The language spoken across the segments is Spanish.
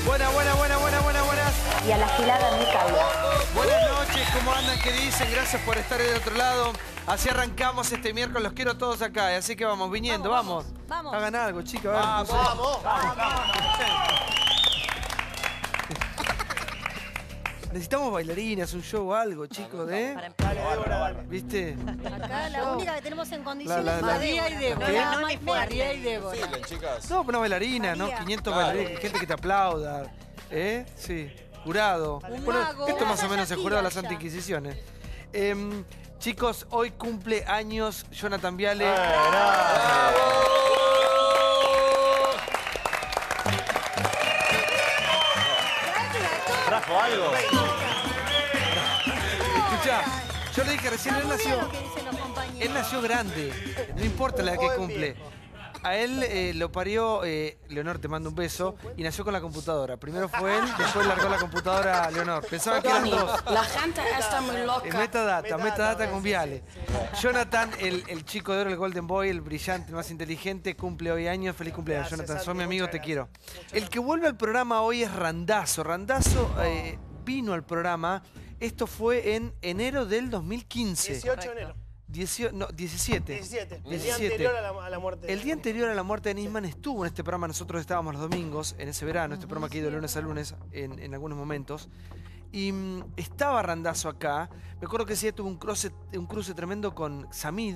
Buenas. Y a la gilada ni cabla. Buenas noches, ¿cómo andan? ¿Qué dicen? Gracias por estar del otro lado. Así arrancamos este miércoles, los quiero todos acá, así que vamos, viniendo, vamos. Hagan algo, chicos. Vamos. Necesitamos bailarinas, un show, algo, chicos, ¿eh? ¿Viste? Acá la única que tenemos en condiciones La- es la- María y Débora. María y Débora. Siguen, chicas. No, una bailarina, ¿no? María. 500 bailarinas, gente que te aplauda. ¿Eh? Sí. Jurado. Un Bueno, mago. esto más o Vaya menos es aquí, jurado de las vaya. Santas Inquisiciones. Chicos, hoy cumple años Jonathan Viale. ¿Trajo algo? Escuchá, yo le dije recién, Está muy bien lo que dicen los compañeros. él nació grande, no importa la edad que cumple. A él lo parió, Leonor, te mando un beso, y nació con la computadora. Primero fue él, después largó la computadora a Leonor. Pensaba que eran dos. La gente está muy loca. Metadata con Viale. Jonathan, el chico de oro, el Golden Boy, el brillante, el más inteligente, cumple hoy años. Feliz cumpleaños, Jonathan. Sos mi amigo, te quiero. El que vuelve al programa hoy es Randazzo. Randazzo vino al programa. Esto fue en enero del 2015. 18 de enero. 17. 17. El día anterior a la muerte. El día anterior a la muerte de Nisman estuvo en este programa. Nosotros estábamos los domingos, en ese verano, este programa que ha ido de lunes a lunes en algunos momentos. Y estaba Randazzo acá. Me acuerdo que ese día tuvo un cruce tremendo con Samid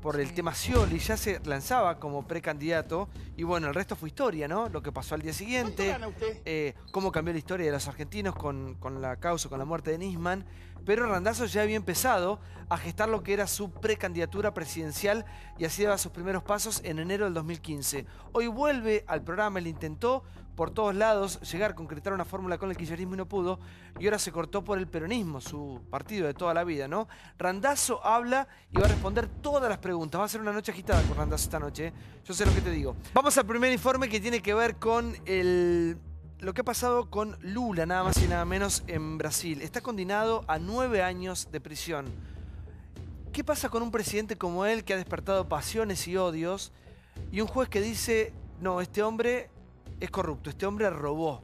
por el tema Scioli. Ya se lanzaba como precandidato. Y bueno, el resto fue historia, ¿no? Lo que pasó al día siguiente. ¿Cuánto gana usted? Cómo cambió la historia de los argentinos con la causa, con la muerte de Nisman. Pero Randazzo ya había empezado a gestar lo que era su precandidatura presidencial y así daba sus primeros pasos en enero del 2015. Hoy vuelve al programa, él intentó por todos lados llegar, concretar una fórmula con el kirchnerismo y no pudo, y ahora se cortó por el peronismo, su partido de toda la vida, ¿no? Randazzo habla y va a responder todas las preguntas. Va a ser una noche agitada con Randazzo esta noche, ¿eh? Yo sé lo que te digo. Vamos al primer informe que tiene que ver con lo que ha pasado con Lula, nada más y nada menos, en Brasil. Está condenado a 9 años de prisión. ¿Qué pasa con un presidente como él que ha despertado pasiones y odios y un juez que dice, no, este hombre es corrupto, este hombre robó?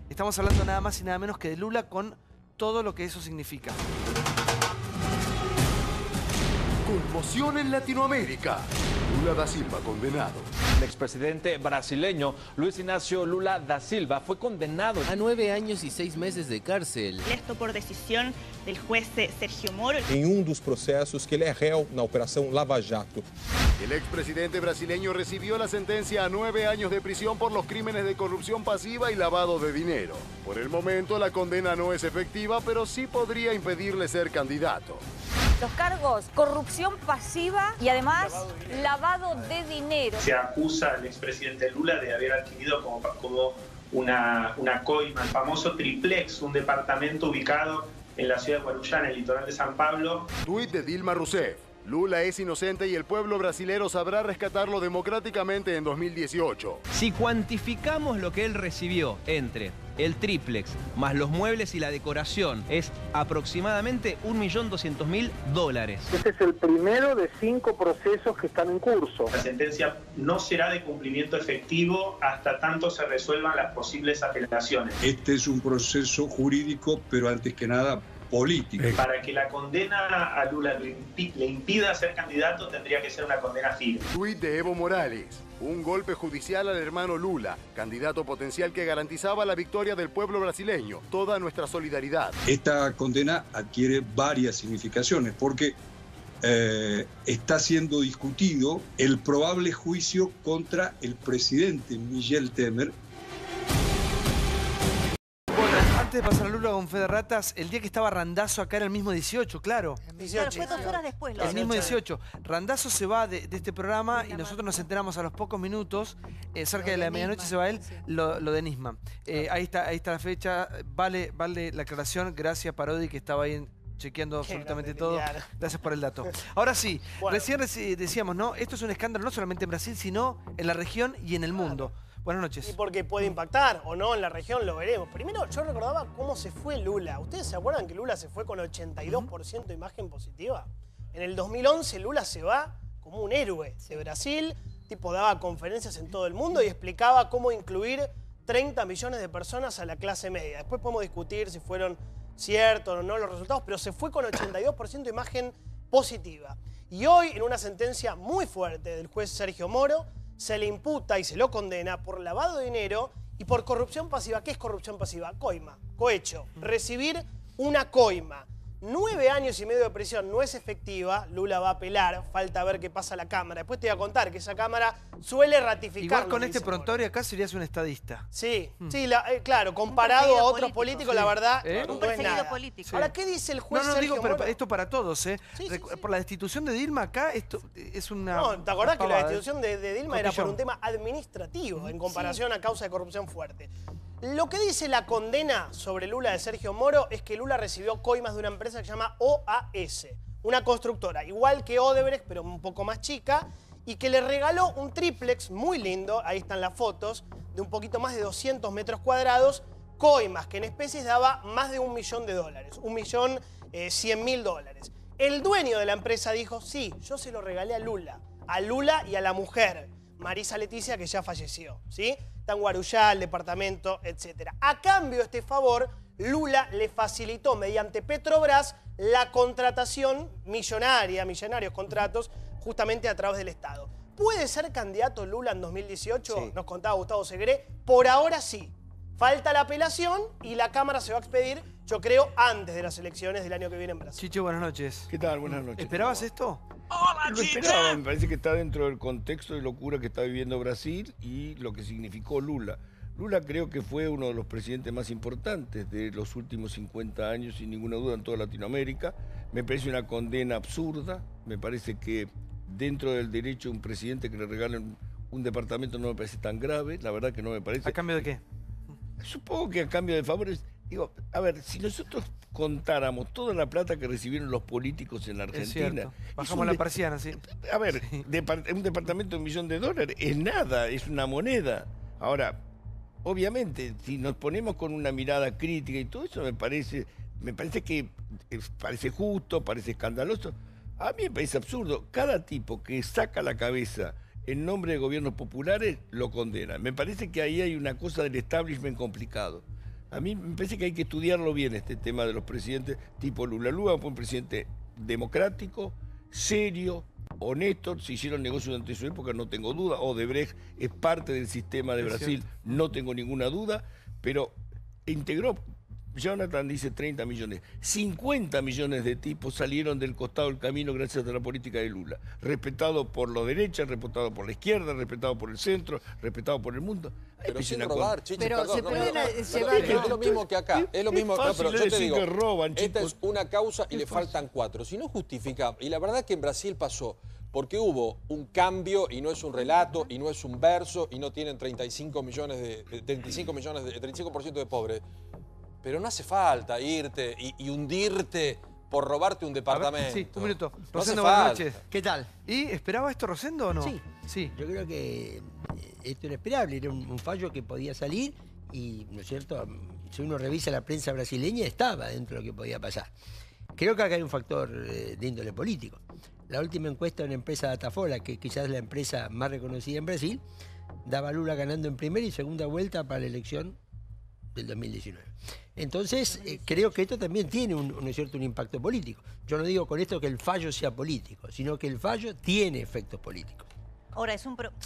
Estamos hablando nada más y nada menos que de Lula con todo lo que eso significa. Conmoción en Latinoamérica. Lula da Silva condenado. El expresidente brasileño Luis Inácio Lula da Silva fue condenado a 9 años y 6 meses de cárcel. Esto por decisión del juez Sergio Moro. Em dos processos que ele é réu na Operação Lava Jato. El expresidente brasileño recibió la sentencia a 9 años de prisión por los crímenes de corrupción pasiva y lavado de dinero. Por el momento la condena no es efectiva, pero sí podría impedirle ser candidato. Los cargos, corrupción pasiva y además lavado de dinero. Se acusa al expresidente Lula de haber adquirido como una coima, el famoso triplex, un departamento ubicado en la ciudad de Guarujá, en el litoral de San Pablo. Tuit de Dilma Rousseff. Lula es inocente y el pueblo brasilero sabrá rescatarlo democráticamente en 2018. Si cuantificamos lo que él recibió entre el triplex más los muebles y la decoración, es aproximadamente $1.200.000. Este es el primero de 5 procesos que están en curso. La sentencia no será de cumplimiento efectivo hasta tanto se resuelvan las posibles apelaciones. Este es un proceso jurídico, pero antes que nada político. Para que la condena a Lula le impida ser candidato, tendría que ser una condena firme. Tuit de Evo Morales. Un golpe judicial al hermano Lula, candidato potencial que garantizaba la victoria del pueblo brasileño. Toda nuestra solidaridad. Esta condena adquiere varias significaciones porque está siendo discutido el probable juicio contra el presidente Michel Temer. Antes de pasar a Lula con fe de ratas, el día que estaba Randazzo acá era el mismo 18, claro. Claro, fue 2 horas después. El mismo 18. Randazzo se va de este programa y nosotros nos enteramos a los pocos minutos, cerca de la medianoche se va él, lo de Nisman. Ahí está la fecha, vale la aclaración, gracias Parodi que estaba ahí chequeando absolutamente todo. Gracias por el dato. Ahora sí, recién decíamos, ¿no? Esto es un escándalo no solamente en Brasil, sino en la región y en el mundo. Buenas noches. Y porque puede impactar o no en la región, lo veremos. Primero, yo recordaba cómo se fue Lula. ¿Ustedes se acuerdan que Lula se fue con 82% de imagen positiva? En el 2011 Lula se va como un héroe de Brasil. Tipo, daba conferencias en todo el mundo y explicaba cómo incluir 30 millones de personas a la clase media. Después podemos discutir si fueron ciertos o no los resultados, pero se fue con 82% de imagen positiva. Y hoy, en una sentencia muy fuerte del juez Sergio Moro, se le imputa y se lo condena por lavado de dinero y por corrupción pasiva. ¿Qué es corrupción pasiva? Coima, cohecho, recibir una coima. 9 años y medio de prisión no es efectiva, Lula va a apelar, falta ver qué pasa a la Cámara. Después te voy a contar que esa Cámara suele ratificar. Igual con este prontuario acá serías un estadista. Sí, sí, claro, comparado a otros políticos, la verdad, Un no es perseguido nada. político. Ahora, ¿qué dice el juez No, Sergio digo, pero Moro? esto para todos, ¿eh? Sí, sí, sí. Por la destitución de Dilma acá, esto es una... No, ¿te acordás que la pavada, destitución de Dilma era por Cotillón. un tema administrativo en comparación a causa de corrupción fuerte? Lo que dice la condena sobre Lula de Sergio Moro es que Lula recibió coimas de una empresa que se llama OAS, una constructora, igual que Odebrecht, pero un poco más chica, y que le regaló un triplex muy lindo, ahí están las fotos, de un poquito más de 200 metros cuadrados, coimas, que en especies daba más de $1 millón, $1.100.000. El dueño de la empresa dijo, sí, yo se lo regalé a Lula y a la mujer, Marisa Leticia, que ya falleció, ¿sí? Está en Guarujá, el departamento, etc. A cambio de este favor, Lula le facilitó mediante Petrobras la contratación millonaria, millonarios contratos, justamente a través del Estado. ¿Puede ser candidato Lula en 2018? Sí. Nos contaba Gustavo Segré. Por ahora sí. Falta la apelación y la Cámara se va a expedir, yo creo, antes de las elecciones del año que viene en Brasil. Chicho, buenas noches. ¿Qué tal? Buenas noches. ¿Esperabas esto? Lo esperaba, me parece que está dentro del contexto de locura que está viviendo Brasil y lo que significó Lula. Lula creo que fue uno de los presidentes más importantes de los últimos 50 años, sin ninguna duda, en toda Latinoamérica. Me parece una condena absurda, me parece que dentro del derecho a un presidente que le regalen un departamento no me parece tan grave, la verdad que no me parece. ¿A cambio de qué? Supongo que a cambio de favores. Digo, a ver, si nosotros contáramos toda la plata que recibieron los políticos en la Argentina... Bajamos la persiana, sí. A ver, un departamento de $1 millón es nada, es una moneda. Ahora, obviamente, si nos ponemos con una mirada crítica y todo eso, me parece que parece justo, parece escandaloso. A mí me parece absurdo. Cada tipo que saca la cabeza en nombre de gobiernos populares lo condena. Me parece que ahí hay una cosa del establishment complicado. A mí me parece que hay que estudiarlo bien este tema de los presidentes tipo Lula. Lula fue un presidente democrático, serio, honesto, se hicieron negocios durante su época, no tengo duda. Odebrecht es parte del sistema de Brasil, no tengo ninguna duda, pero integró... Jonathan dice 30 millones. 50 millones de tipos salieron del costado del camino gracias a la política de Lula. Respetado por la derecha, respetado por la izquierda, respetado por el centro, respetado por el mundo. Pero sin robar, Chichi, pero perdón, se pueden llevar... Es lo mismo que acá. Es lo mismo. No, pero yo te digo, que roban, esta es una causa y le faltan 4. Si no justifica, y la verdad que en Brasil pasó, porque hubo un cambio y no es un relato y no es un verso y no tienen 35% de pobres. Pero no hace falta irte y hundirte por robarte un departamento. Sí, un minuto. No Rosendo, hace buenas falta. noches. ¿Qué tal? ¿Y esperaba esto Rosendo o no? Sí. Sí. Yo creo que esto era esperable, era un fallo que podía salir y, ¿no es cierto?, si uno revisa la prensa brasileña, estaba dentro de lo que podía pasar. Creo que acá hay un factor de índole político. La última encuesta de una empresa Datafolha, que quizás es la empresa más reconocida en Brasil, daba a Lula ganando en primera y segunda vuelta para la elección del 2019. Entonces, creo que esto también tiene un impacto político. Yo no digo con esto que el fallo sea político, sino que el fallo tiene efectos políticos. Ahora,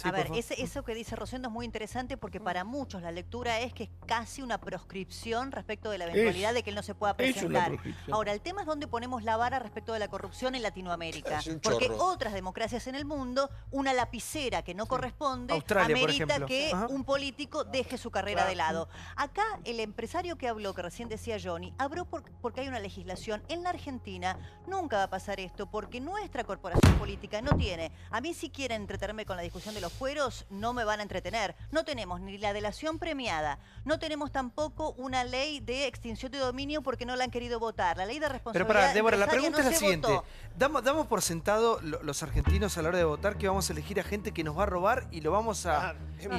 a ver, eso que dice Rosendo es muy interesante porque para muchos la lectura es que es casi una proscripción respecto de la eventualidad de que él no se pueda presentar. Ahora, el tema es dónde ponemos la vara respecto de la corrupción en Latinoamérica. Porque otras democracias en el mundo, una lapicera que no corresponde, Australia, amerita que un político deje su carrera de lado. Acá, el empresario que habló, que recién decía Johnny, habló porque hay una legislación. En la Argentina nunca va a pasar esto porque nuestra corporación política no tiene. A mí si quieren entretenerme con la discusión de los fueros, no me van a entretener. No tenemos ni la delación premiada, no tenemos tampoco una ley de extinción de dominio porque no la han querido votar. La ley de responsabilidad Pero para, Débora, la pregunta no es la siguiente. votó. Damos por sentado los argentinos a la hora de votar que vamos a elegir a gente que nos va a robar y lo vamos a... Pero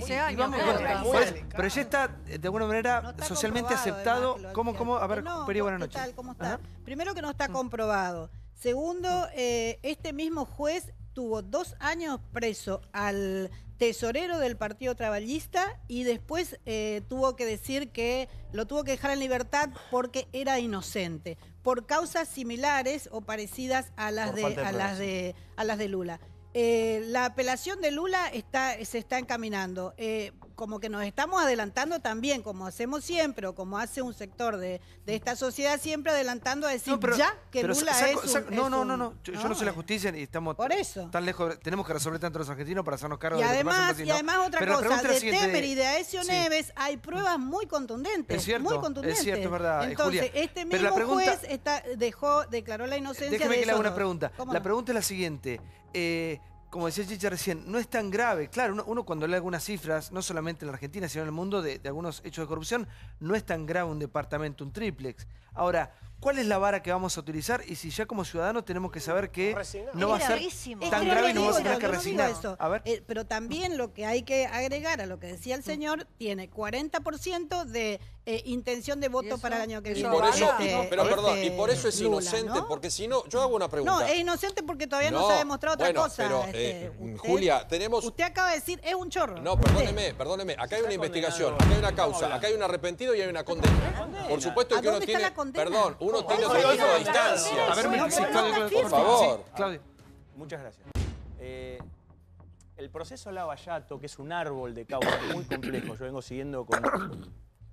ya está, de alguna manera, socialmente aceptado. ¿Cómo? A ver, Peri, buenas noches. ¿Qué tal? ¿Cómo está? Primero que no está comprobado. Segundo, este mismo juez tuvo 2 años preso al tesorero del Partido Traballista y después tuvo que decir que lo tuvo que dejar en libertad porque era inocente, por causas similares o parecidas a las de Lula. La apelación de Lula se está encaminando. Como que nos estamos adelantando también, como hacemos siempre, o como hace un sector de esta sociedad siempre, adelantando a decir que Lula es un... Yo no soy la justicia y estamos por eso. tan lejos. Tenemos que resolver tanto los argentinos para hacernos cargo y de además, lo que pasa en además otra cosa, de Temer y de Aécio Neves hay pruebas muy contundentes. Es cierto, muy contundentes. es cierto, es verdad. Entonces, Julia, este mismo juez declaró la inocencia de déjeme que le haga una dos. pregunta. La pregunta es la siguiente. Como decía Chicha recién, no es tan grave. Claro, uno cuando lee algunas cifras, no solamente en la Argentina, sino en el mundo, de algunos hechos de corrupción, no es tan grave un departamento, un triplex. Ahora, ¿cuál es la vara que vamos a utilizar? Y si ya como ciudadanos tenemos que saber que no va a ser tan grave y no vamos a tener que resignar. A ver. Pero también lo que hay que agregar a lo que decía el señor, tiene 40% de intención de voto para el año que viene. Y por eso, y por eso es inocente, Lula, ¿no? Porque si no, yo hago una pregunta. No, es inocente porque todavía no se ha demostrado otra cosa. Pero, Julia, tenemos... Usted acaba de decir, es un chorro. No, perdóneme. Acá hay una investigación, acá hay una causa, acá hay un arrepentido y hay una condena. Por supuesto que uno tiene... Perdón, uno tiene otro tipo de instancias. A ver, por favor. Claudio. Muchas gracias. El proceso Lavallato, que es un árbol de causas muy complejo, yo vengo siguiendo con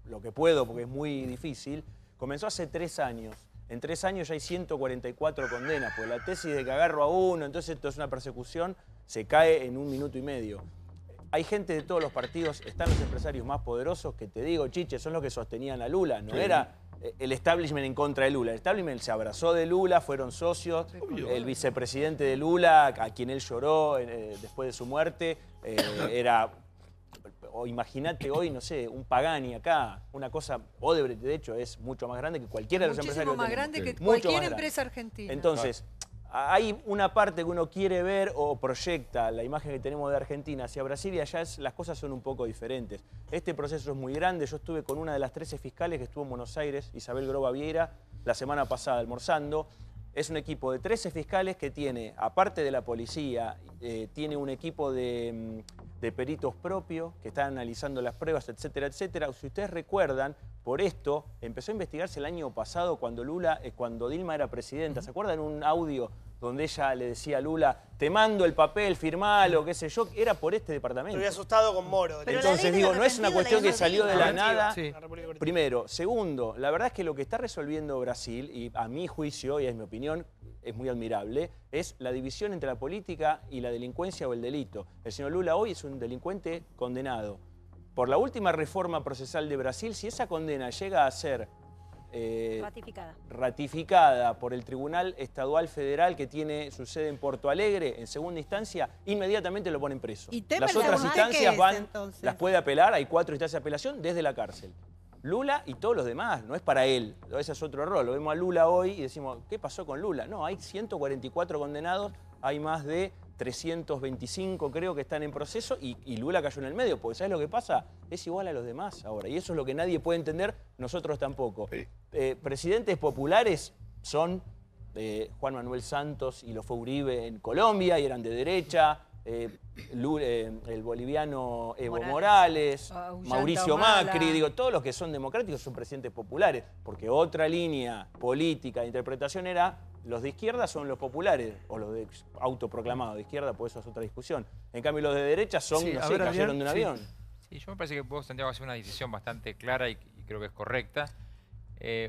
lo que puedo porque es muy difícil, comenzó hace 3 años. En 3 años ya hay 144 condenas, porque la tesis de que agarro a uno, entonces esto es una persecución, se cae en 1 minuto y medio. Hay gente de todos los partidos, están los empresarios más poderosos que te digo, Chiche, son los que sostenían a Lula, no era el establishment en contra de Lula. El establishment se abrazó de Lula, fueron socios, el vicepresidente de Lula, a quien él lloró después de su muerte, era... O imagínate hoy, no sé, un Pagani acá, una cosa, Odebrecht de hecho es mucho más grande que cualquiera de los empresarios. Muchísimo más grande que Mucho cualquier más grande. empresa argentina. Entonces, hay una parte que uno quiere ver o proyecta la imagen que tenemos de Argentina hacia Brasil y allá las cosas son un poco diferentes. Este proceso es muy grande. Yo estuve con una de las 13 fiscales que estuvo en Buenos Aires, Isabel Groba Vieira, la semana pasada almorzando. Es un equipo de 13 fiscales que tiene, aparte de la policía, tiene un equipo de peritos propios que están analizando las pruebas, etcétera, etcétera. Si ustedes recuerdan, por esto empezó a investigarse el año pasado cuando Dilma era presidenta. ¿Se acuerdan un audio donde ella le decía a Lula, te mando el papel, firmalo, qué sé yo? Era por este departamento. Estoy asustado con Moro. Entonces digo, no es una cuestión que salió de la nada. Primero. Segundo, la verdad es que lo que está resolviendo Brasil, y a mi juicio, y es mi opinión, es muy admirable, es la división entre la política y la delincuencia o el delito. El señor Lula hoy es un delincuente condenado. Por la última reforma procesal de Brasil, si esa condena llega a ser ratificada por el Tribunal Estadual Federal que tiene su sede en Porto Alegre, en segunda instancia, inmediatamente lo ponen preso. Las otras instancias las puede apelar, hay 4 instancias de apelación desde la cárcel. Lula y todos los demás, no es para él, ese es otro error. Lo vemos a Lula hoy y decimos, ¿qué pasó con Lula? No, hay 144 condenados, hay más de 325 creo que están en proceso y Lula cayó en el medio, porque ¿sabes lo que pasa? Es igual a los demás ahora y eso es lo que nadie puede entender, nosotros tampoco. Presidentes populares son Juan Manuel Santos y lo fue Uribe en Colombia y eran de derecha, el boliviano Evo Morales, Mauricio Macri, digo, todos los que son democráticos son presidentes populares, porque otra línea política de interpretación era los de izquierda son los populares, o los de autoproclamados de izquierda, pues eso es otra discusión. En cambio los de derecha son, no sé, cayeron de un avión. Sí, yo me parece que vos, Santiago, haces una decisión bastante clara y creo que es correcta.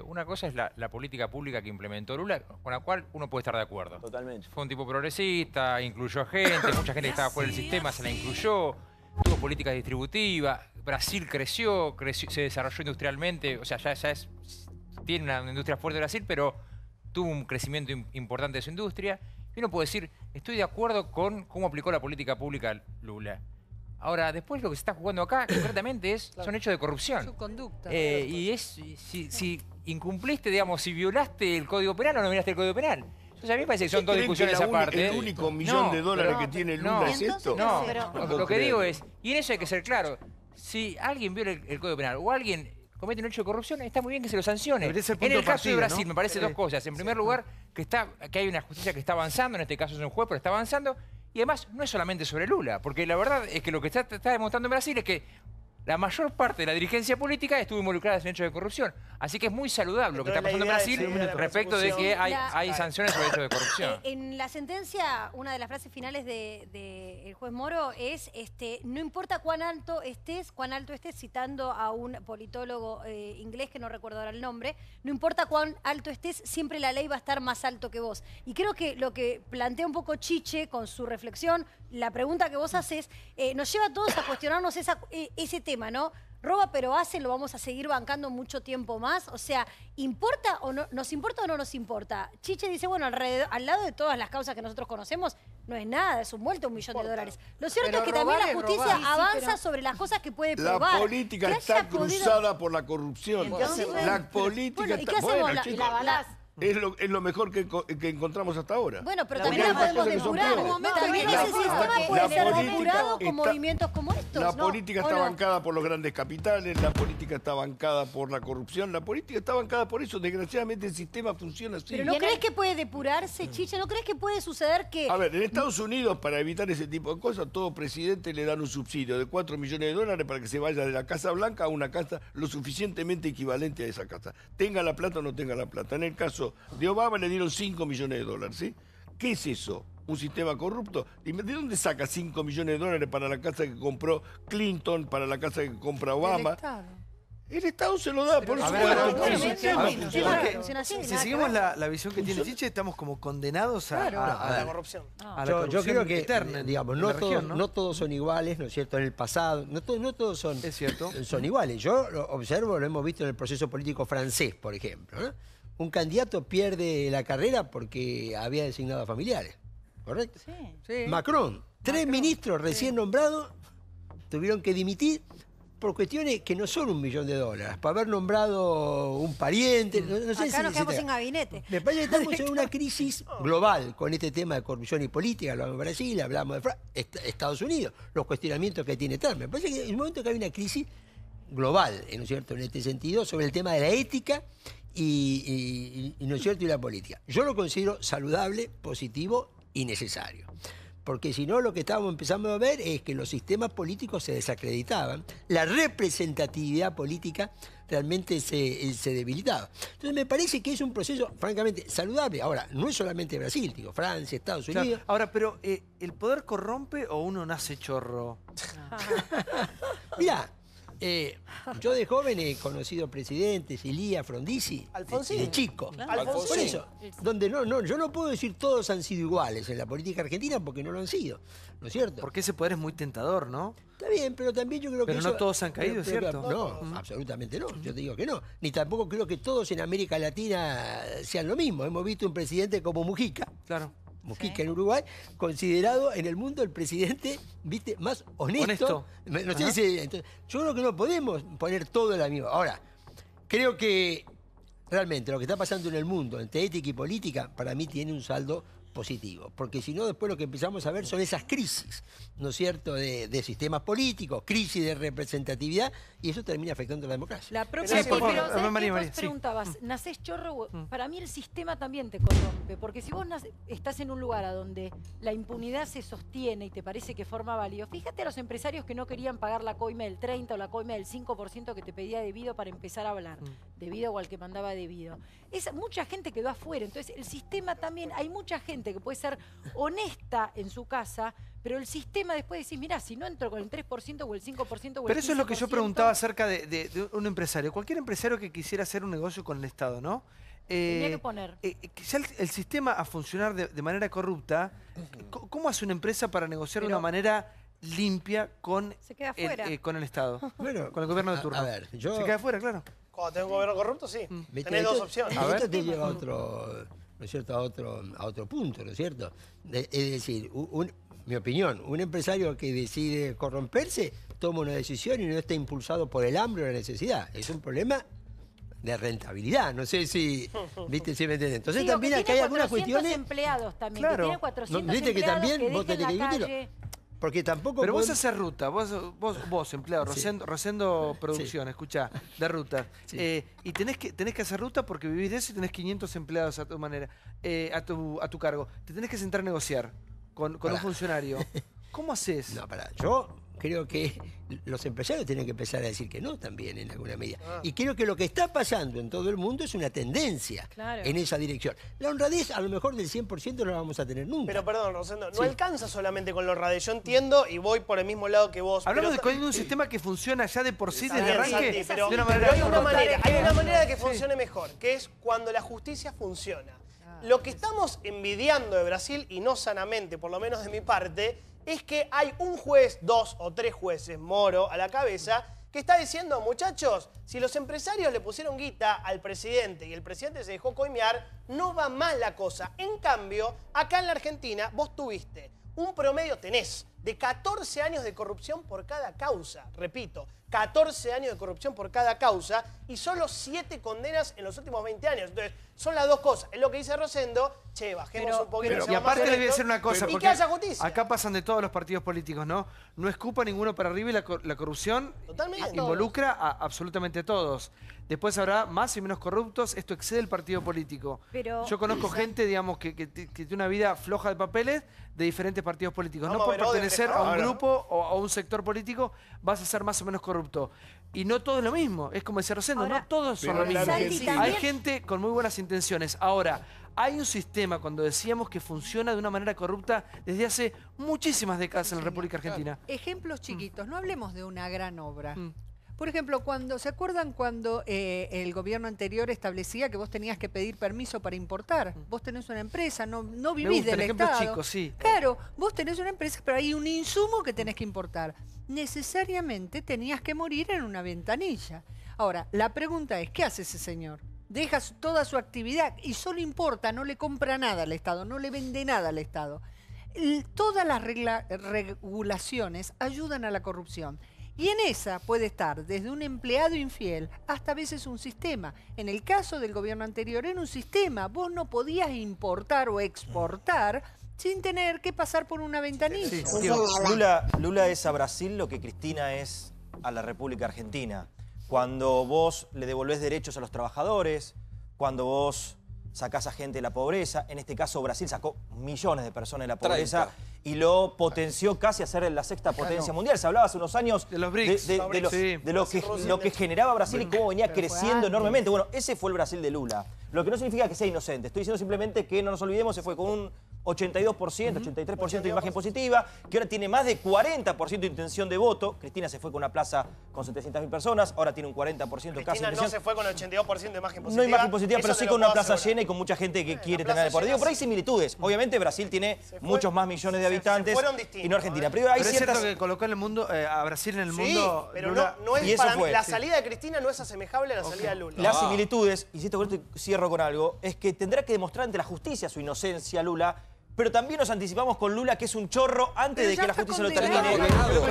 Una cosa es la política pública que implementó Lula, con la cual uno puede estar de acuerdo. Totalmente. Fue un tipo progresista, incluyó a gente, mucha gente que estaba fuera del sistema se la incluyó, tuvo políticas distributivas, Brasil creció, se desarrolló industrialmente, o sea, tiene una industria fuerte Brasil, pero tuvo un crecimiento importante de su industria. Y uno puede decir, estoy de acuerdo con cómo aplicó la política pública Lula. Ahora, después lo que se está jugando acá, concretamente, son hechos de corrupción. Su conducta. Y es, si incumpliste, digamos, si violaste el Código Penal o no violaste el Código Penal. Entonces a mí me parece que son dos discusiones aparte. ¿El único millón de dólares que tiene Lula es esto? No, lo que digo es, y en eso hay que ser claro, si alguien viola el Código Penal o alguien comete un hecho de corrupción, está muy bien que se lo sancione. En el caso de Brasil, me parece dos cosas. En primer lugar, que hay una justicia que está avanzando, en este caso es un juez, pero está avanzando. Y además, no es solamente sobre Lula, porque la verdad es que lo que está demostrando en Brasil es que la mayor parte de la dirigencia política estuvo involucrada en hechos de corrupción. Así que es muy saludable lo que está pasando en Brasil respecto de que hay sanciones sobre hechos de corrupción. En la sentencia, una de las frases finales del juez Moro es, no importa cuán alto estés, citando a un politólogo inglés que no recuerdo ahora el nombre, no importa cuán alto estés, siempre la ley va a estar más alto que vos. Y creo que lo que plantea un poco Chiche con su reflexión, la pregunta que vos haces, nos lleva a todos a cuestionarnos ese tema, ¿no? Roba pero hace, lo vamos a seguir bancando mucho tiempo más. O sea, ¿importa o no nos importa? Chiche dice, bueno, al lado de todas las causas que nosotros conocemos, no es nada, es un vuelto $1 millón. Lo cierto es que también la justicia avanza sobre las cosas que puede probar. La política está cruzada por la corrupción. La política ¿y qué hacemos? ¿La balás? Es lo mejor que encontramos hasta ahora. Bueno, pero también la podemos depurar. También ese sistema puede ser depurado con movimientos como estos. La política está bancada por los grandes capitales, la política está bancada por la corrupción, la política está bancada por eso. Desgraciadamente el sistema funciona así. ¿Pero no crees que puede depurarse, Chiche? ¿No crees que puede suceder que...? A ver, en Estados Unidos, para evitar ese tipo de cosas, todo presidente le dan un subsidio de $4 millones para que se vaya de la Casa Blanca a una casa lo suficientemente equivalente a esa casa. Tenga la plata o no tenga la plata. En el caso de Obama le dieron $5 millones, ¿sí? ¿Qué es eso? ¿Un sistema corrupto? ¿De dónde saca $5 millones para la casa que compró Clinton, para la casa que compra Obama? El Estado se lo da, por supuesto. Si seguimos la visión que tiene Chiche, estamos como condenados a la corrupción. Yo creo que, digamos, no todos son iguales, ¿no es cierto? En el pasado, no todos son iguales. Yo lo observo, lo hemos visto en el proceso político francés, por ejemplo, ¿no? Un candidato pierde la carrera porque había designado a familiares, ¿correcto? Sí. Macron, 3 ministros recién nombrados tuvieron que dimitir por cuestiones que no son $1 millón, por haber nombrado un pariente. No sé Acá nos quedamos sin gabinete. Me parece que estamos en una crisis global con este tema de corrupción y política. Hablamos de Brasil, hablamos de Estados Unidos, los cuestionamientos que tiene Trump. Me parece que en el momento que hay una crisis global, ¿no es cierto?, en este sentido, sobre el tema de la ética y ¿no es cierto?, y la política. Yo lo considero saludable, positivo y necesario. Porque si no, lo que estábamos empezando a ver es que los sistemas políticos se desacreditaban, la representatividad política realmente se debilitaba. Entonces me parece que es un proceso francamente saludable. Ahora, no es solamente Brasil, digo, Francia, Estados Unidos. Claro. Ahora, pero ¿el poder corrompe o uno nace chorro? Mirá, yo de joven he conocido presidentes, Elías, Frondizi, de chico. Por eso, donde yo no puedo decir todos han sido iguales en la política argentina porque no lo han sido, ¿no es cierto? Porque ese poder es muy tentador, ¿no? Está bien, pero también yo creo que Pero no todos han caído, ¿cierto? No, absolutamente no. Yo te digo que no. Ni tampoco creo que todos en América Latina sean lo mismo. Hemos visto un presidente como Mujica. Claro. Mujica en Uruguay, considerado en el mundo el presidente, viste, más honesto. No sé si, entonces, yo creo que no podemos poner todo en la misma. Ahora, creo que realmente lo que está pasando en el mundo entre ética y política, para mí tiene un saldo positivo, porque si no después lo que empezamos a ver son esas crisis, ¿no es cierto?, de sistemas políticos, crisis de representatividad, y eso termina afectando a la democracia. La propia vos preguntabas, ¿nacés chorro? Para mí el sistema también te corrompe, porque si vos estás en un lugar a donde la impunidad se sostiene y te parece que forma válido, fíjate a los empresarios que no querían pagar la coima del 30 o la coima del 5% que te pedía debido para empezar a hablar, debido o al que mandaba debido. Mucha gente quedó afuera, entonces el sistema también, hay mucha gente que puede ser honesta en su casa, pero el sistema después decís, mirá, si no entro con el 3% o el 5% o el 15%... Pero eso es lo que yo preguntaba acerca de un empresario. Cualquier empresario que quisiera hacer un negocio con el Estado, ¿no? Tenía que poner. Ya el sistema a funcionar de manera corrupta, ¿cómo hace una empresa para negociar de una manera limpia con el Estado? Bueno, con el gobierno de turno. A ver, se queda afuera, claro. Cuando tengo un gobierno corrupto, sí. Tenés dos opciones. Esto te lleva a otro, ¿no es cierto?, a otro punto, ¿no es cierto? Es decir, mi opinión, un empresario que decide corromperse toma una decisión y no está impulsado por el hambre o la necesidad. Es un problema de rentabilidad. No sé si, ¿viste? ¿Sí me entienden? Entonces sí, también acá hay algunas cuestiones... empleados también, claro. que tiene 400 ¿viste que empleados también que vos tenés que dejen la dividirlo? Porque tampoco... Pero vos haces ruta, vos empleado, Rosendo Producción, escuchá, de ruta. Sí. Y tenés que hacer ruta porque vivís de eso y tenés 500 empleados a tu manera, a tu cargo. Te tenés que sentar a negociar. con un funcionario. ¿Cómo haces? No, yo creo que los empresarios tienen que empezar a decir que no también en alguna medida. Y creo que lo que está pasando en todo el mundo es una tendencia en esa dirección. La honradez a lo mejor del 100% no la vamos a tener nunca. Pero perdón, Rosendo, no alcanza solamente con la honradez. Yo entiendo y voy por el mismo lado que vos. Hablamos de un sistema que funciona ya de por sí desde arranque. Pero hay una manera de que funcione mejor, que es cuando la justicia funciona. Lo que estamos envidiando de Brasil, y no sanamente, por lo menos de mi parte, es que hay un juez, 2 o 3 jueces, Moro a la cabeza, que está diciendo, muchachos, si los empresarios le pusieron guita al presidente y el presidente se dejó coimear, no va mal la cosa. En cambio, acá en la Argentina, vos tuviste un promedio, tenés, de 14 años de corrupción por cada causa. Repito, 14 años de corrupción por cada causa y solo 7 condenas en los últimos 20 años. Entonces, son las dos cosas. Es lo que dice Rosendo, che, bajemos un poquito. Y aparte les voy a decir una cosa, y que haya justicia. Acá pasan de todos los partidos políticos, ¿no? No escupa ninguno para arriba y la corrupción involucra a absolutamente todos. Después habrá más y menos corruptos, esto excede el partido político. Yo conozco gente, digamos, que tiene una vida floja de papeles de diferentes partidos políticos. No por pertenecer a un grupo o a un sector político vas a ser más o menos corrupto. Y no todo es lo mismo, es como decía Rosendo, no todos son lo mismo. Hay gente con muy buenas intenciones. Ahora, hay un sistema, cuando decíamos que funciona de una manera corrupta desde hace muchísimas décadas en la República Argentina. Ejemplos chiquitos, no hablemos de una gran obra. Por ejemplo, ¿se acuerdan cuando el gobierno anterior establecía que vos tenías que pedir permiso para importar? Vos tenés una empresa, no vivís del Estado. Chico, sí. Claro, vos tenés una empresa, pero hay un insumo que tenés que importar. Necesariamente tenías que morir en una ventanilla. Ahora, la pregunta es, ¿qué hace ese señor? Deja toda su actividad y solo importa, no le compra nada al Estado, no le vende nada al Estado. Todas las regulaciones ayudan a la corrupción. Y en esa puede estar desde un empleado infiel hasta a veces un sistema. En el caso del gobierno anterior era un sistema. Vos no podías importar o exportar sin tener que pasar por una ventanilla. Lula es a Brasil lo que Cristina es a la República Argentina. Cuando vos le devolvés derechos a los trabajadores, cuando vos sacás a gente de la pobreza, en este caso Brasil sacó millones de personas de la pobreza y lo potenció casi a ser la sexta potencia mundial. Se hablaba hace unos años de los BRICS, de lo que generaba Brasil y cómo venía creciendo enormemente. Bueno, ese fue el Brasil de Lula. Lo que no significa que sea inocente. Estoy diciendo simplemente que no nos olvidemos, se fue con un 82%, 83% de imagen positiva, que ahora tiene más de 40% de intención de voto. Cristina se fue con una plaza con 700.000 personas, ahora tiene un 40% casi de Cristina no se fue con 82% de imagen positiva. No imagen positiva, pero sí con una plaza llena y con mucha gente que quiere tener el poder. Digo, pero hay similitudes. Obviamente Brasil tiene muchos más millones de habitantes y no Argentina. Pero hay ciertas... es cierto que colocó en el mundo, a Brasil en el mundo... pero no es para mí. La salida de Cristina no es asemejable a la salida de Lula. Las similitudes, insisto con esto y cierro con algo, es que tendrá que demostrar ante la justicia su inocencia, Lula. Pero también nos anticipamos con Lula, que es un chorro, antes de que la justicia lo termine.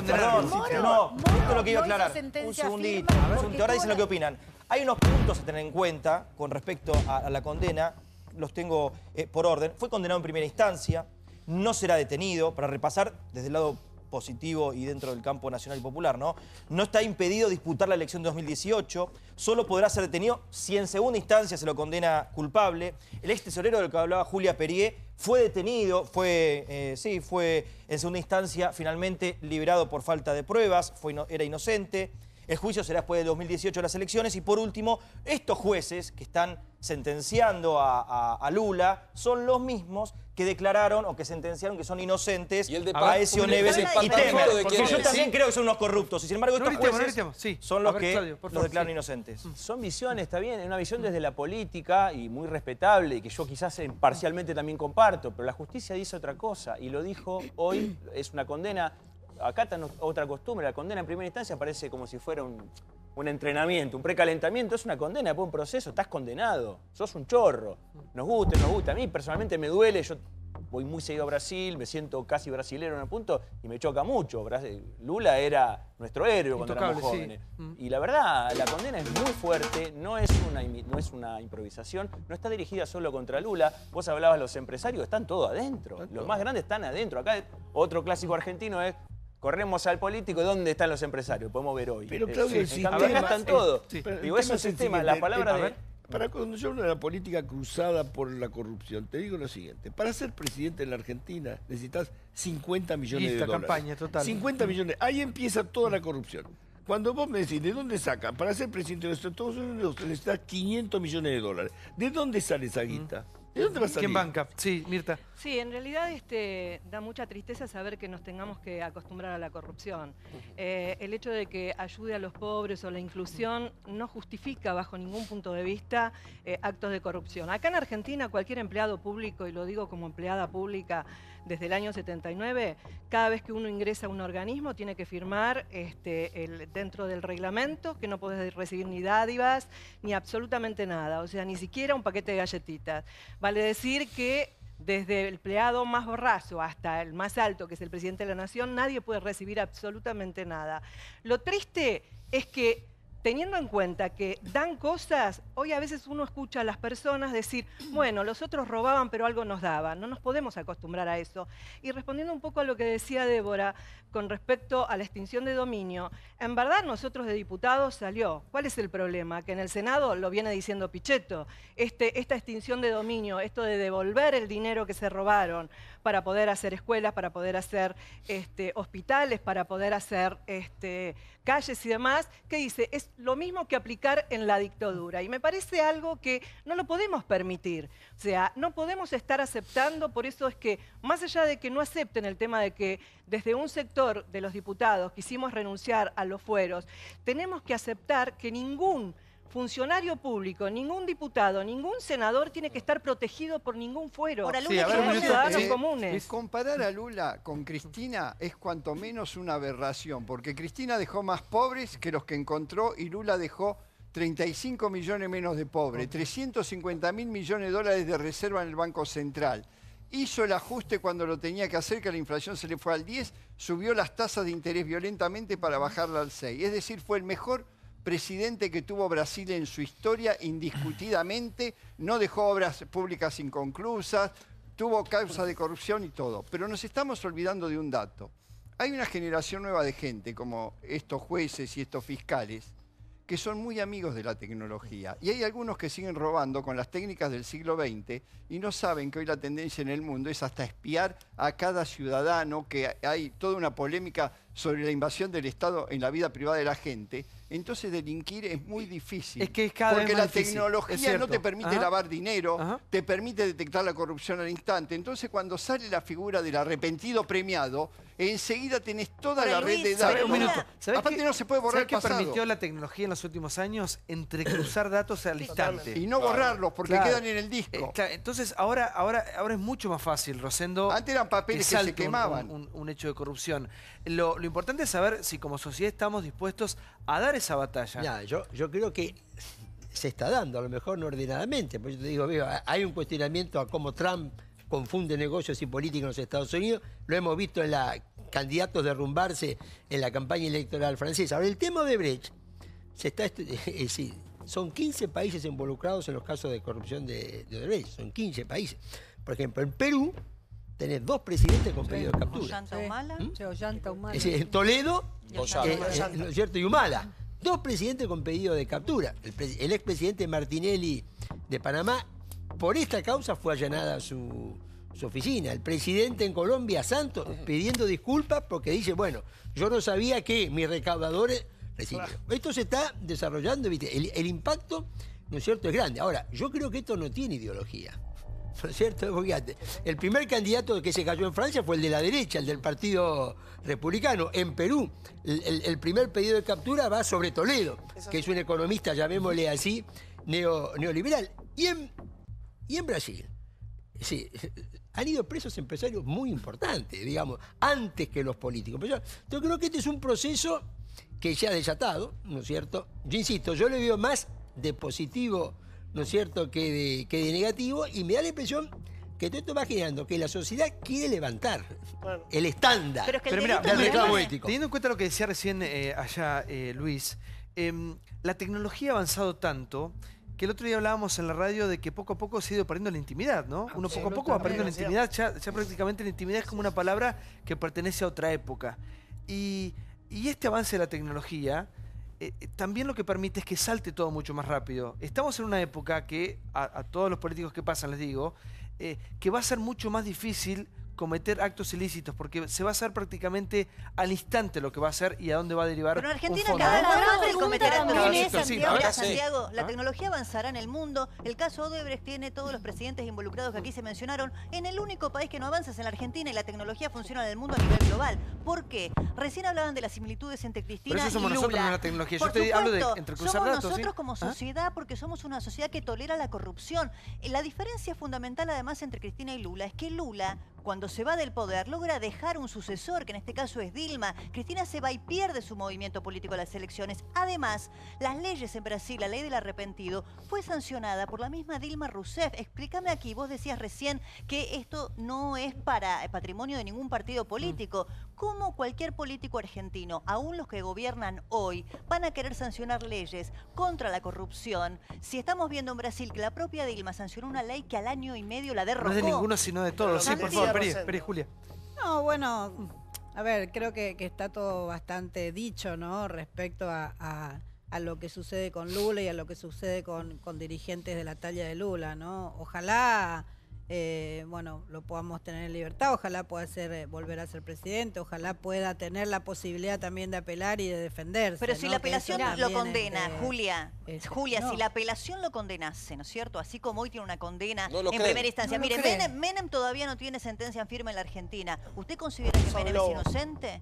Perdón, no, esto es lo que iba a aclarar. Un segundito. Ahora dicen lo que opinan. Hay unos puntos a tener en cuenta con respecto a la condena. Los tengo por orden. Fue condenado en primera instancia. No será detenido. Para repasar desde el lado positivo y dentro del campo nacional y popular, ¿no? No está impedido disputar la elección de 2018. Solo podrá ser detenido si en segunda instancia se lo condena culpable. El ex tesorero del que hablaba Julia Perier fue detenido, fue en segunda instancia finalmente liberado por falta de pruebas, era inocente. El juicio será después de 2018 las elecciones. Y por último, estos jueces que están sentenciando a Lula son los mismos que declararon o que sentenciaron que son inocentes a Ezio Neves y Temer. Porque yo también creo que son unos corruptos. Y sin embargo, estos jueces son los que los declaran inocentes. Son visiones, está bien, es una visión desde la política y muy respetable y que yo quizás parcialmente también comparto, pero la justicia dice otra cosa y lo dijo hoy, es una condena. Acá está otra costumbre, la condena en primera instancia parece como si fuera un entrenamiento, un precalentamiento, es una condena, después un proceso, estás condenado, sos un chorro, nos gusta, a mí personalmente me duele, yo voy muy seguido a Brasil, me siento casi brasilero en un punto y me choca mucho, Lula era nuestro héroe cuando éramos jóvenes, y la verdad, la condena es muy fuerte, no es una improvisación, no está dirigida solo contra Lula, vos hablabas de los empresarios, están todos adentro, los más grandes están adentro, acá otro clásico argentino es corremos al político, ¿dónde están los empresarios? Podemos ver hoy. Pero Claudio, el sistema... Acá están todos. Digo, es un sistema, la palabra Para cuando yo hablo de la política cruzada por la corrupción, te digo lo siguiente. Para ser presidente en la Argentina necesitas 50 millones de dólares. Campaña total. 50 millones. Ahí empieza toda la corrupción. Cuando vos me decís, ¿de dónde sacan? Para ser presidente de los Estados Unidos necesitas 500 millones de dólares. ¿De dónde sale esa guita? ¿De dónde va a salir? ¿Quién banca? Sí, Mirta. Sí, en realidad da mucha tristeza saber que nos tengamos que acostumbrar a la corrupción. El hecho de que ayude a los pobres o la inclusión no justifica bajo ningún punto de vista actos de corrupción. Acá en Argentina cualquier empleado público, y lo digo como empleada pública desde el año 79, cada vez que uno ingresa a un organismo tiene que firmar dentro del reglamento que no podés recibir ni dádivas ni absolutamente nada, o sea, ni siquiera un paquete de galletitas. Vale decir que desde el empleado más borracho hasta el más alto, que es el presidente de la Nación, nadie puede recibir absolutamente nada. Lo triste es que, teniendo en cuenta que dan cosas, hoy a veces uno escucha a las personas decir, bueno, los otros robaban pero algo nos daban, no nos podemos acostumbrar a eso. Y respondiendo un poco a lo que decía Débora con respecto a la extinción de dominio, en verdad nosotros de diputados salió. ¿Cuál es el problema? Que en el Senado lo viene diciendo Pichetto, esta extinción de dominio, esto de devolver el dinero que se robaron para poder hacer escuelas, para poder hacer hospitales, para poder hacer calles y demás, ¿qué dice? Es lo mismo que aplicar en la dictadura. Y me parece algo que no lo podemos permitir. O sea, no podemos estar aceptando, por eso es que, más allá de que no acepten el tema de que desde un sector de los diputados quisimos renunciar a los fueros, tenemos que aceptar que ningún funcionario público, ningún diputado, ningún senador tiene que estar protegido por ningún fuero. Por somos ciudadanos comunes. Comparar a Lula con Cristina es cuanto menos una aberración, porque Cristina dejó más pobres que los que encontró y Lula dejó 35 millones menos de pobres, 350.000 millones de dólares de reserva en el Banco Central. Hizo el ajuste cuando lo tenía que hacer, que la inflación se le fue al 10, subió las tasas de interés violentamente para bajarla al 6. Es decir, fue el mejor presidente que tuvo Brasil en su historia, indiscutidamente, no dejó obras públicas inconclusas, tuvo causa de corrupción y todo. Pero nos estamos olvidando de un dato. Hay una generación nueva de gente, como estos jueces y estos fiscales, que son muy amigos de la tecnología. Y hay algunos que siguen robando con las técnicas del siglo XX y no saben que hoy la tendencia en el mundo es hasta espiar a cada ciudadano, que hay toda una polémica sobre la invasión del Estado en la vida privada de la gente. Entonces delinquir es muy difícil. Es que es cada porque vez la más difícil, tecnología no te permite lavar dinero, te permite detectar la corrupción al instante. Entonces cuando sale la figura del arrepentido premiado, enseguida tenés toda la red de datos. Un minuto. Aparte no se puede borrar el pasado. ¿Sabés qué permitió la tecnología en los últimos años? Entrecruzar datos al instante. Y no borrarlos porque quedan en el disco. Entonces ahora es mucho más fácil, Rosendo. Antes eran papeles que se quemaban. Un hecho de corrupción. Lo importante es saber si como sociedad estamos dispuestos a dar esa batalla. Ya, yo creo que se está dando, a lo mejor no ordenadamente. Por eso te digo, hay un cuestionamiento a cómo Trump confunde negocios y política en los Estados Unidos. Lo hemos visto en candidatos derrumbarse en la campaña electoral francesa. Ahora, el tema de Brecht, son 15 países involucrados en los casos de corrupción de Odebrecht. Son 15 países. Por ejemplo, en Perú tenés 2 presidentes con pedido de captura. Ollanta Humala. Es decir, en Toledo, ¿no es cierto? Y Humala. 2 presidentes con pedido de captura. El expresidente Martinelli de Panamá, por esta causa fue allanada su oficina. El presidente en Colombia, Santos, pidiendo disculpas porque dice, bueno, yo no sabía que mis recaudadores recibieron. Esto se está desarrollando, ¿viste? El impacto, ¿no es cierto?, es grande. Ahora, yo creo que esto no tiene ideología. ¿No es cierto? Porque el primer candidato que se cayó en Francia fue el de la derecha, el del Partido Republicano. En Perú, el primer pedido de captura va sobre Toledo, que es un economista, llamémosle así, neoliberal. Y en Brasil, sí, han ido presos empresarios muy importantes, digamos, antes que los políticos. Pero yo creo que este es un proceso que ya ha desatado, ¿no es cierto? Yo insisto, yo le veo más de positivo, ¿no es cierto?, que de negativo, y me da la impresión que todo esto va generando que la sociedad quiere levantar el estándar del reclamo ético. Teniendo en cuenta lo que decía recién allá Luis, la tecnología ha avanzado tanto que el otro día hablábamos en la radio de que poco a poco se ha ido perdiendo la intimidad, ¿no? Uno poco a poco va perdiendo la intimidad, ya prácticamente la intimidad es como una palabra que pertenece a otra época. Y este avance de la tecnología también lo que permite es que salte todo mucho más rápido. Estamos en una época que, a todos los políticos que pasan les digo, que va a ser mucho más difícil cometer actos ilícitos, porque se va a hacer prácticamente al instante lo que va a hacer y a dónde va a derivar. Pero en Argentina un cada fondo. vez más fácil cometer actos ilícitos. Sí, Mira, sí. Santiago, la tecnología avanzará en el mundo. El caso Odebrecht tiene todos los presidentes involucrados que aquí se mencionaron. En el único país que no avanza es en la Argentina y la tecnología funciona en el mundo a nivel global. ¿Por qué? Recién hablaban de las similitudes entre Cristina y Lula. Pero eso somos nosotros, no la tecnología. Yo te hablo de entrecruzar somos datos. nosotros como sociedad, porque somos una sociedad que tolera la corrupción. La diferencia fundamental además entre Cristina y Lula es que Lula, cuando se va del poder, logra dejar un sucesor, que en este caso es Dilma. Cristina se va y pierde su movimiento político en las elecciones. Además, las leyes en Brasil, la ley del arrepentido, fue sancionada por la misma Dilma Rousseff. Explícame aquí, vos decías recién que esto no es para patrimonio de ningún partido político. ¿Cómo cualquier político argentino, aún los que gobiernan hoy, van a querer sancionar leyes contra la corrupción si estamos viendo en Brasil que la propia Dilma sancionó una ley que al año y medio la derrocó? No es de ninguno, sino de todos. Sí, por favor, Peri, Julia. No, bueno, a ver, creo que está todo bastante dicho, ¿no? Respecto a lo que sucede con Lula y a lo que sucede con dirigentes de la talla de Lula, ¿no? Ojalá, bueno, lo podamos tener en libertad, ojalá pueda volver a ser presidente, ojalá pueda tener la posibilidad también de apelar y de defenderse. Pero si ¿no? la apelación lo condena, no. Julia, si la apelación lo condenase, ¿no es cierto? Así como hoy tiene una condena en primera instancia. No lo Mire, creen. Menem todavía no tiene sentencia en firme en la Argentina. ¿Usted considera que Menem es inocente?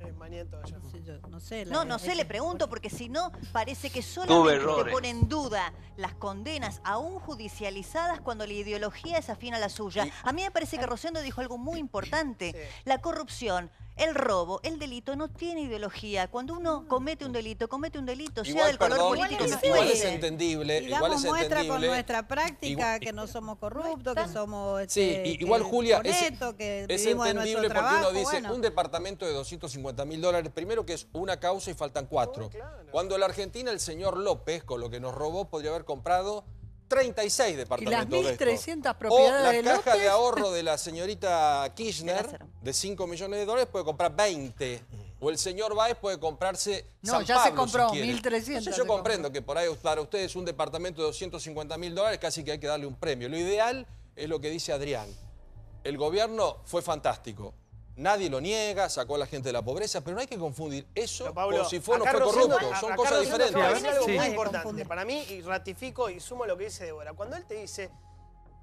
No sé. No sé, le pregunto, porque si no, parece que solamente te pone en duda las condenas aún judicializadas cuando la ideología es afín a la suya. A mí me parece que Rosendo dijo algo muy importante. La corrupción, el robo, el delito no tiene ideología. Cuando uno comete un delito, sea del color político que fuere. Igual es entendible. Y damos muestra con nuestra práctica que no somos corruptos, que somos igual Julia, honestos, que es vivimos de entendible nuestro porque trabajo. uno dice un departamento de $250.000, primero que es una causa y faltan 4. Cuando en la Argentina el señor López, con lo que nos robó, podría haber comprado 36 departamentos. ¿Y las 1.300 propiedades de de López? O la caja López? de ahorro de la señorita Kirchner de $5 millones puede comprar 20. O el señor Báez puede comprarse San ya Pablo, se compró, si quiere. 1.300 Entonces se yo comprendo que por ahí para ustedes un departamento de $250.000 casi que hay que darle un premio. Lo ideal es lo que dice Adrián. El gobierno fue fantástico. Nadie lo niega, sacó a la gente de la pobreza, pero no hay que confundir eso con si fue o no fue corrupto. Son cosas diferentes. Es algo muy importante para mí, y ratifico y sumo lo que dice Débora. Cuando él te dice,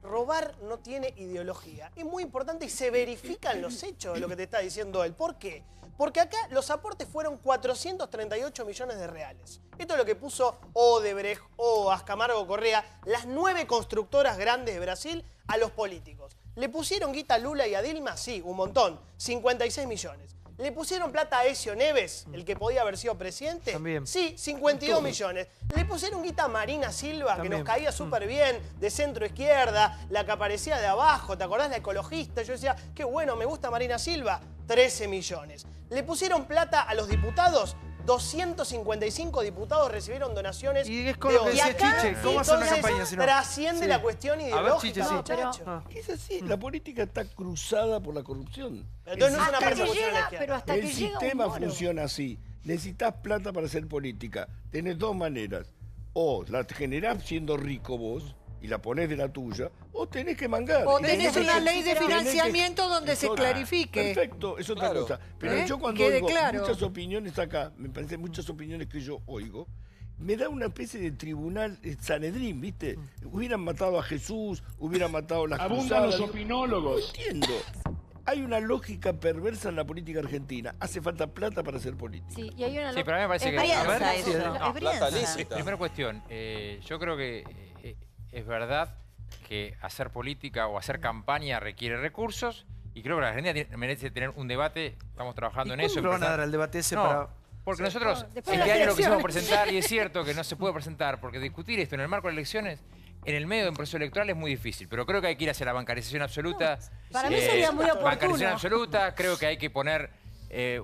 robar no tiene ideología, es muy importante y se verifican los hechos de lo que te está diciendo él. ¿Por qué? Porque acá los aportes fueron 438 millones de reales. Esto es lo que puso Odebrecht o Camargo Correa, las 9 constructoras grandes de Brasil, a los políticos. ¿Le pusieron guita a Lula y a Dilma? Sí, un montón, 56 millones. ¿Le pusieron plata a Ezio Neves, el que podía haber sido presidente? También. Sí, 52 millones. ¿Le pusieron guita a Marina Silva, que nos caía súper bien, de centro izquierda, la que aparecía de abajo? ¿Te acordás? La ecologista. Yo decía, qué bueno, me gusta Marina Silva. 13 millones. ¿Le pusieron plata a los diputados? 255 diputados recibieron donaciones. Y es con lo que decía Chiche, ¿cómo hacer una campaña si no? Trasciende la cuestión ideológica. A ver, Chiche, Es así, la política está cruzada por la corrupción. Entonces no es una persecución pero hasta El que llega un sistema moro. funciona así. Necesitas plata para hacer política. Tenés dos maneras. O la generás siendo rico vos y la ponés de la tuya, o tenés que mangar. O Y tenés que- una ley de tenés que- financiamiento donde se clarifique. Perfecto, es otra cosa. Pero yo cuando Quede oigo claro. muchas opiniones acá, me parece muchas opiniones que yo oigo, me da una especie de tribunal Sanedrín, ¿viste? Hubieran matado a Jesús, hubieran matado a las Abundan cruzadas. los opinólogos. No entiendo. Hay una lógica perversa en la política argentina. Hace falta plata para hacer política. Sí, y hay una Sí, pero a mí me parece que... Brianza eso, no, es Brianza. primera cuestión, yo creo que es verdad que hacer política o hacer campaña requiere recursos y creo que la Argentina merece tener un debate, estamos trabajando en eso. ¿Cuándo lo van a dar al debate ese para...? Porque nosotros después de este las año lo quisimos elecciones. presentar y es cierto que no se puede presentar porque discutir esto en el marco de elecciones en el medio de un proceso electoral es muy difícil, pero creo que hay que ir hacia la bancarización absoluta. Para mí sería muy oportuno. Bancarización absoluta, creo que hay que poner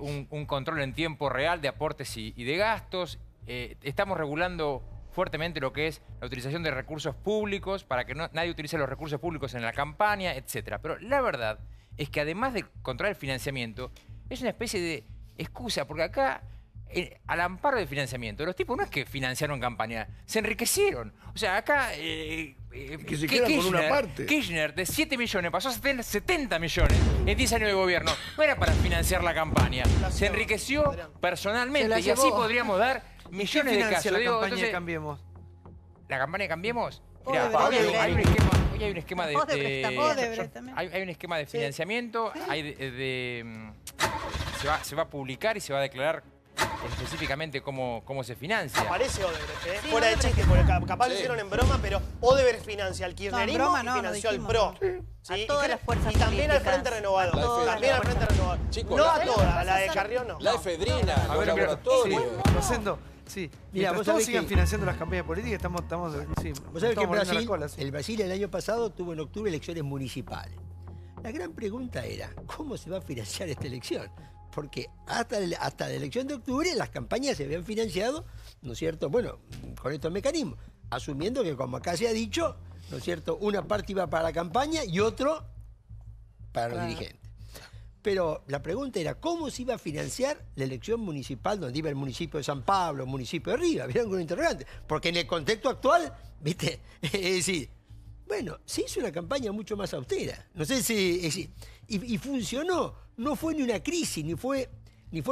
un control en tiempo real de aportes y de gastos. Estamos regulando fuertemente lo que es la utilización de recursos públicos para que nadie utilice los recursos públicos en la campaña, etcétera. Pero la verdad es que además de controlar el financiamiento, es una especie de excusa, porque acá al amparo del financiamiento. Los tipos no es que financiaron campaña, se enriquecieron. O sea, acá... que se queda con una parte. Kirchner de 7 millones pasó a tener 70 millones en 10 años de gobierno. No era para financiar la campaña. Se enriqueció personalmente y así podríamos dar millones de casos. La campaña de Cambiemos? ¿La campaña de Cambiemos? Mirá, hoy hay un esquema de hay un esquema de financiamiento, se va a publicar y se va a declarar específicamente cómo se financia. Aparece Odebrecht, ¿eh? Fuera de chiste, porque capaz lo hicieron en broma, pero Odebrecht financia al kirchnerismo y financió al PRO. ¿Sí? A todas las fuerzas y también al Frente Renovado. También al Frente Renovado. Chicos, no a todas, a la de Carrión no. La efedrina, los laboratorios. Rosendo, sí. Mira, todos sigan financiando las campañas políticas, estamos sí, vos sabés que el Brasil el año pasado tuvo en octubre elecciones municipales. La gran pregunta era, ¿cómo se va a financiar esta elección? Porque hasta la elección de octubre las campañas se habían financiado, ¿no es cierto? Bueno, con estos mecanismos, asumiendo que, como acá se ha dicho, ¿no es cierto?, una parte iba para la campaña y otro para los dirigentes. Pero la pregunta era, ¿cómo se iba a financiar la elección municipal donde iba el municipio de San Pablo, el municipio de Rivas? ¿Vieron con un interrogante? Porque en el contexto actual, ¿viste? Es decir, bueno, se hizo una campaña mucho más austera. No sé si... Y funcionó. No fue ni una crisis, ni fue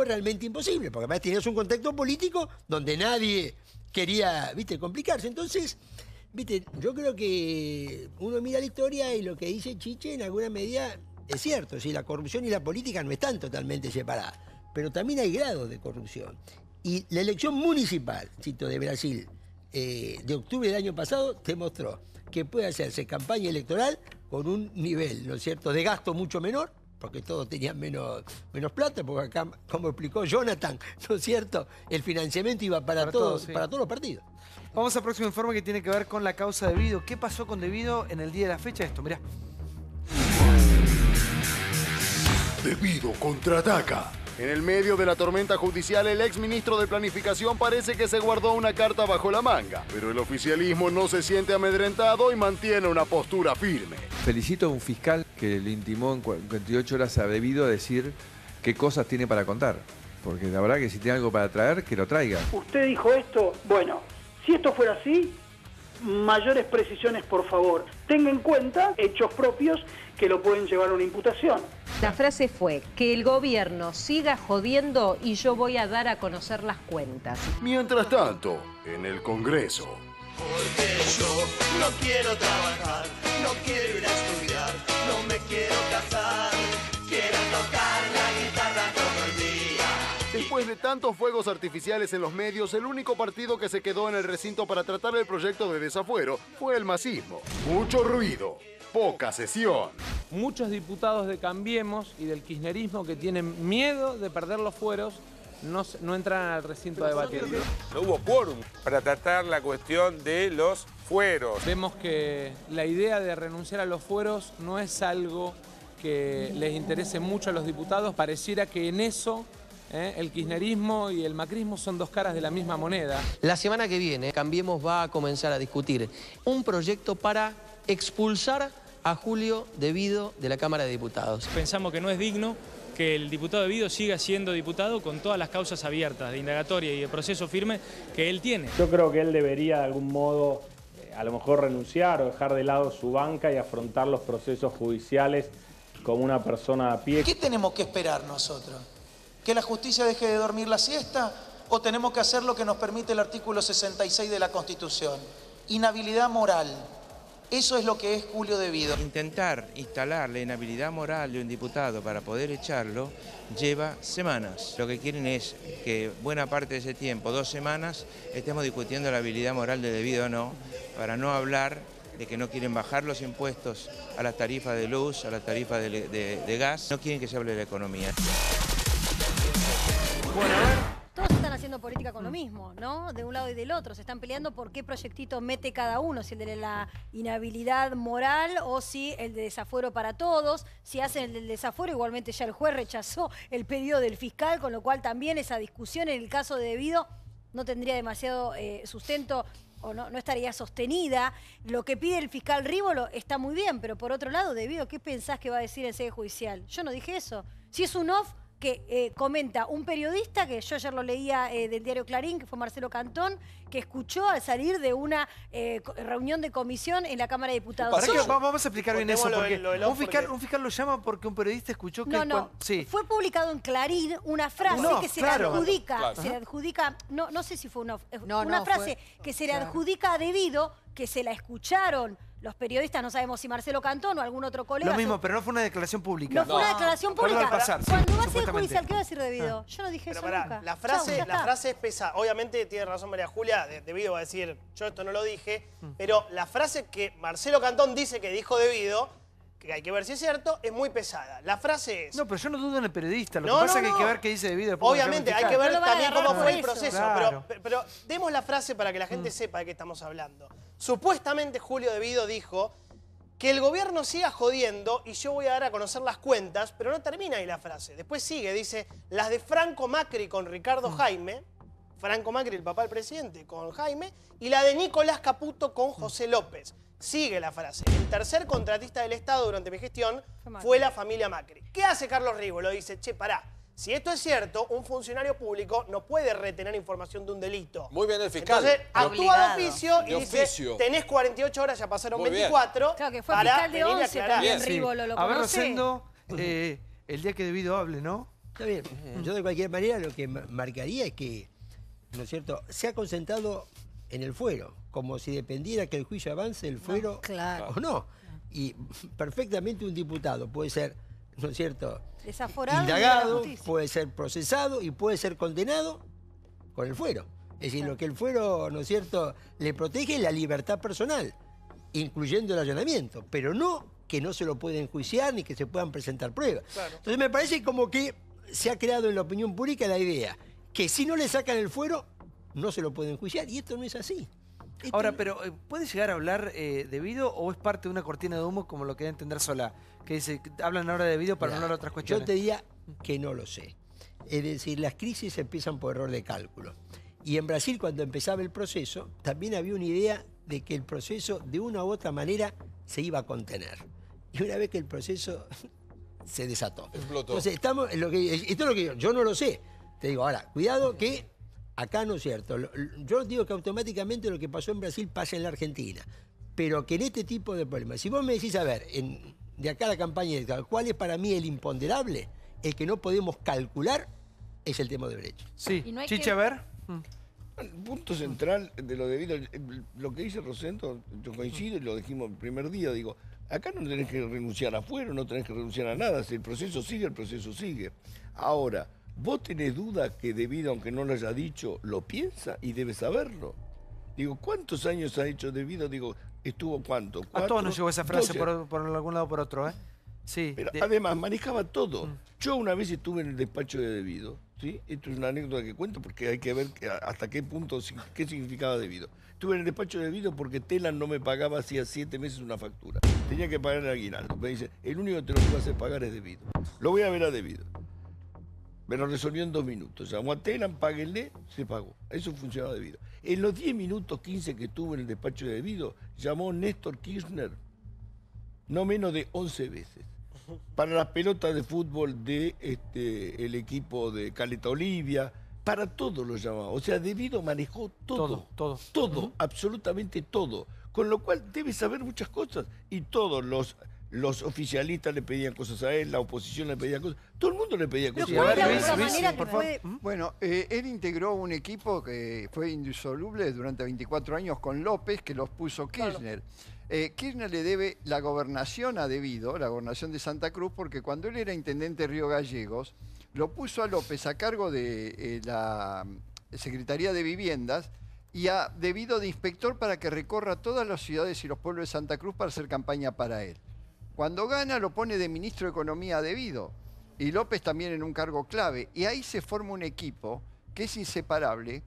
realmente imposible, porque además tenías un contexto político donde nadie quería, ¿viste?, complicarse. Entonces, ¿viste?, yo creo que uno mira la historia y lo que dice Chiche en alguna medida es cierto. Si la corrupción y la política no están totalmente separadas, pero también hay grados de corrupción. Y la elección municipal, cito, de Brasil, de octubre del año pasado, demostró que puede hacerse campaña electoral con un nivel, ¿no es cierto?, de gasto mucho menor, porque todos tenían menos plata, porque acá, como explicó Jonathan, ¿no es cierto?, el financiamiento iba para todos los partidos. Vamos al próximo informe que tiene que ver con la causa de Vido. ¿Qué pasó con De Vido en el día de la fecha? Esto, mirá. De Vido contraataca. En el medio de la tormenta judicial, el exministro de Planificación parece que se guardó una carta bajo la manga, pero el oficialismo no se siente amedrentado y mantiene una postura firme. Felicito a un fiscal que le intimó en 48 horas a De Vido a decir qué cosas tiene para contar, porque la verdad que si tiene algo para traer, que lo traiga. Usted dijo esto, bueno, si esto fuera así, mayores precisiones, por favor. Tenga en cuenta hechos propios que lo pueden llevar a una imputación. La frase fue que el gobierno siga jodiendo y yo voy a dar a conocer las cuentas. Mientras tanto, en el Congreso. Porque yo no quiero trabajar, no quiero ir a estudiar, no me quiero casar, quiero tocar la guitarra todo el día. Después de tantos fuegos artificiales en los medios, el único partido que se quedó en el recinto para tratar el proyecto de desafuero fue el masismo. Mucho ruido, poca sesión. Muchos diputados de Cambiemos y del kirchnerismo que tienen miedo de perder los fueros no entran al recinto a debatir. No hubo quórum para tratar la cuestión de los fueros. Vemos que la idea de renunciar a los fueros no es algo que les interese mucho a los diputados. Pareciera que en eso el kirchnerismo y el macrismo son dos caras de la misma moneda. La semana que viene, Cambiemos va a comenzar a discutir un proyecto para expulsar a Julio De Vido de la Cámara de Diputados. Pensamos que no es digno que el diputado De Vido siga siendo diputado con todas las causas abiertas de indagatoria y de proceso firme que él tiene. Yo creo que él debería de algún modo a lo mejor renunciar o dejar de lado su banca y afrontar los procesos judiciales como una persona a pie. ¿Qué tenemos que esperar nosotros? ¿Que la justicia deje de dormir la siesta? ¿O tenemos que hacer lo que nos permite el artículo 66 de la Constitución? Inhabilidad moral. Eso es lo que es Julio De Vido. Intentar instalar la inhabilidad moral de un diputado para poder echarlo lleva semanas. Lo que quieren es que buena parte de ese tiempo, 2 semanas, estemos discutiendo la habilidad moral de De Vido o no, para no hablar de que no quieren bajar los impuestos a las tarifas de luz, a las tarifas de gas. No quieren que se hable de la economía. Bueno, a ver. Todos están haciendo política con lo mismo, ¿no? De un lado y del otro. Se están peleando por qué proyectito mete cada uno, si el de la inhabilidad moral o si el de desafuero para todos. Si hacen el del desafuero, igualmente ya el juez rechazó el pedido del fiscal, con lo cual también esa discusión en el caso de De Vido no tendría demasiado sustento o no estaría sostenida. Lo que pide el fiscal Rívolo está muy bien, pero por otro lado, De Vido, ¿qué pensás que va a decir en sede judicial? Yo no dije eso. Si es un off, que comenta un periodista, que yo ayer lo leía del diario Clarín, que fue Marcelo Cantón, que escuchó al salir de una reunión de comisión en la Cámara de Diputados. Vamos a explicar bien eso, porque porque un fiscal lo llama porque un periodista escuchó que... Sí. Fue publicado en Clarín una frase que se le adjudica, no sé si fue una frase que se le adjudica a Devido, que se la escucharon los periodistas, no sabemos si Marcelo Cantón o algún otro colega. Lo mismo, pero no fue una declaración pública. No fue una declaración pública. Cuando va a ser judicial, ¿qué va a decir Devido? Yo no dije pero eso pará, nunca. La frase es pesada. Obviamente tiene razón María Julia, Devido va a decir, yo esto no lo dije, pero la frase que Marcelo Cantón dice que dijo Devido, que hay que ver si es cierto, es muy pesada. La frase es... No, pero yo no dudo en el periodista. Lo que pasa es que hay que ver qué dice Devido. Obviamente, hay que ver también cómo fue el proceso. Claro. Pero demos la frase para que la gente sepa de qué estamos hablando. Supuestamente Julio Devido dijo que el gobierno siga jodiendo y yo voy a dar a conocer las cuentas, pero no termina ahí la frase. Después sigue, dice, las de Franco Macri con Ricardo Jaime, Franco Macri, el papá del presidente, con Jaime, y la de Nicolás Caputo con José López. Sigue la frase. El tercer contratista del Estado durante mi gestión fue la familia Macri. ¿Qué hace Carlos Rívolo? Dice, che, pará. Si esto es cierto, un funcionario público no puede retener información de un delito. Muy bien el fiscal. Entonces, actúa de oficio y dice, tenés 48 horas, ya pasaron 24. Claro, que fue para fiscal de 11 también, Rívolo, lo A ver, conoce. Rosendo, el día que Devido hable, ¿no? Está bien. Yo de cualquier manera lo que marcaría es que, ¿no es cierto?, se ha concentrado en el fuero, como si dependiera que el juicio avance el fuero o no. Y perfectamente un diputado puede ser, ¿no es cierto?, desaforado, indagado, puede ser procesado y puede ser condenado con el fuero. Es decir, lo que el fuero, ¿no es cierto?, le protege es la libertad personal, incluyendo el allanamiento, pero no que no se lo pueden enjuiciar ni que se puedan presentar pruebas. Claro. Entonces me parece como que se ha creado en la opinión pública la idea que si no le sacan el fuero, no se lo pueden enjuiciar, y esto no es así. Ahora, pero ¿puede llegar a hablar Devido o es parte de una cortina de humo como lo que da a entender Solá? Que dice, hablan ahora de Devido para no hablar de otras cuestiones. Yo te diría que no lo sé. Es decir, las crisis empiezan por error de cálculo. Y en Brasil, cuando empezaba el proceso, también había una idea de que el proceso, de una u otra manera, se iba a contener. Y una vez que el proceso se desató. Explotó. Entonces, estamos en lo que, esto es lo que yo no lo sé. Te digo, ahora, cuidado que acá no es cierto. Yo digo que automáticamente lo que pasó en Brasil pasa en la Argentina. Pero que en este tipo de problemas, si vos me decís, a ver, de acá a la campaña electoral, ¿cuál es para mí el imponderable? El que no podemos calcular es el tema de Brecht. Sí, Y no hay Chiche, que- a ver. El punto central de lo Devido, lo que dice Rosendo, yo coincido y lo dijimos el primer día, digo, acá no tenés que renunciar a fuero, no tenés que renunciar a nada, si el proceso sigue. Ahora, vos tenés duda que Devido, aunque no lo haya dicho, lo piensa y debe saberlo. Digo, ¿cuántos años ha hecho Devido? Digo, ¿estuvo cuánto? A todos nos llegó esa frase 12. por algún lado o por otro, ¿eh? Sí. Pero además manejaba todo. Yo una vez estuve en el despacho de Devido, ¿sí? Esto es una anécdota que cuento porque hay que ver hasta qué punto, qué significaba Devido. Estuve en el despacho de Devido porque Telan no me pagaba hacía 7 meses una factura. Tenía que pagar el aguinaldo. Me dice, el único que te lo puede hacer pagar es Devido. Lo voy a ver a Devido. Me lo resolvió en 2 minutos. Llamó a Telan, páguenle, se pagó. Eso funcionaba Devido. En los 10 minutos 15 que estuve en el despacho de Devido, llamó Néstor Kirchner no menos de 11 veces. Para las pelotas de fútbol de el equipo de Caleta Olivia, para todo lo llamaba. O sea, Devido manejó todo. Todo, absolutamente todo. Con lo cual debe saber muchas cosas. Y todos los oficialistas le pedían cosas a él, la oposición le pedía cosas, todo el mundo le pedía cosas. ¿cuál es la única manera que puede...? Bueno, él integró un equipo que fue indisoluble durante 24 años con López, que los puso Kirchner. Kirchner le debe la gobernación a Devido, la gobernación de Santa Cruz, porque cuando él era intendente de Río Gallegos, lo puso a López a cargo de la Secretaría de Viviendas y a Devido de inspector para que recorra todas las ciudades y los pueblos de Santa Cruz para hacer campaña para él. Cuando gana lo pone de ministro de Economía a Devido y López también en un cargo clave. Y ahí se forma un equipo que es inseparable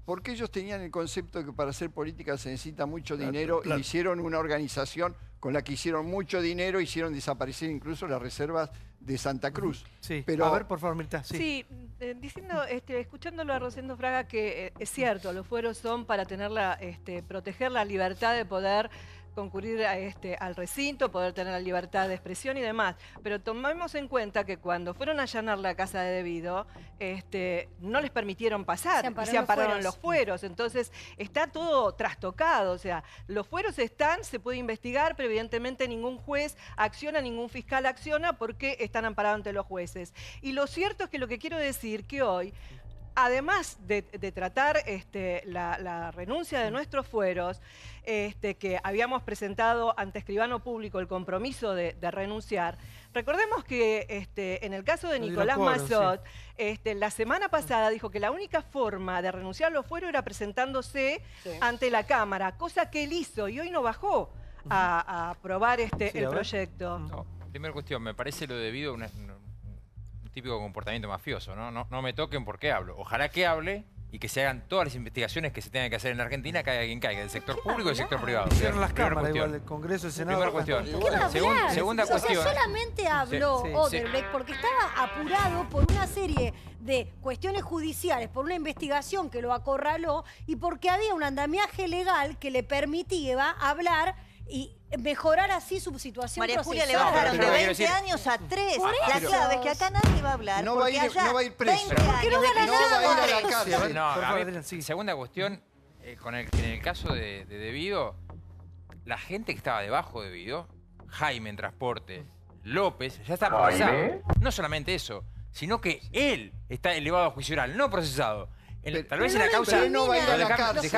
porque ellos tenían el concepto de que para hacer política se necesita mucho dinero y hicieron una organización con la que hicieron mucho dinero, hicieron desaparecer incluso las reservas de Santa Cruz. Sí, pero a ver, por favor, Mirta. Sí, diciendo, escuchándolo a Rosendo Fraga que es cierto, los fueros son para tener proteger la libertad de poder concurrir al recinto, poder tener la libertad de expresión y demás. Pero tomemos en cuenta que cuando fueron a allanar la casa de Debido, no les permitieron pasar y se ampararon los fueros. Entonces está todo trastocado. O sea, los fueros están, se puede investigar, pero evidentemente ningún juez acciona, ningún fiscal acciona porque están amparados ante los jueces. Y lo cierto es que lo que quiero decir que hoy, además de tratar la renuncia de nuestros fueros, que habíamos presentado ante escribano público el compromiso de renunciar, recordemos que en el caso de Nicolás Massot, la semana pasada dijo que la única forma de renunciar a los fueros era presentándose ante la Cámara, cosa que él hizo y hoy no bajó a aprobar el proyecto. No, primera cuestión, me parece lo debido a un típico comportamiento mafioso, ¿no? No me toquen porque hablo. Ojalá que hable y que se hagan todas las investigaciones que se tengan que hacer en la Argentina, caiga quien caiga, del sector público y del sector privado. Cierran las cámaras, igual, el Congreso, el Senado. Primera cuestión. Segunda O sea, cuestión. solamente habló Odebrecht porque estaba apurado por una serie de cuestiones judiciales, por una investigación que lo acorraló y porque había un andamiaje legal que le permitía hablar y mejorar así su situación María Julia, le procesal. bajaron de 20 años a 3. La clave es que acá nadie va a hablar. No va a ir preso. ¿Por qué no gana No va a ir a nada? la cárcel. No, a ver, segunda cuestión, en el caso de Debido, la gente que estaba debajo de Debido, Jaime en transporte, López, ya está procesado. No solamente eso, sino que él está elevado a juicio oral, no procesado. Tal vez en la causa. Pero no va a ir a la cárcel.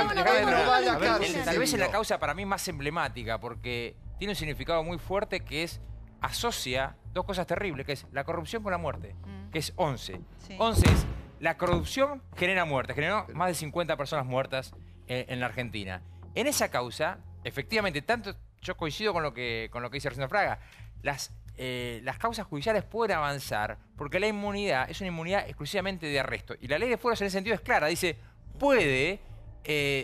Tal vez en la causa para mí más emblemática, porque tiene un significado muy fuerte que es asocia dos cosas terribles, que es la corrupción con la muerte, que es 11. 11 es la corrupción genera muerte, generó más de 50 personas muertas en la Argentina. En esa causa, efectivamente, tanto yo coincido con lo que dice Rosendo Fraga, las causas judiciales pueden avanzar porque la inmunidad es una inmunidad exclusivamente de arresto. Y la ley de fueros en ese sentido es clara. Dice, puede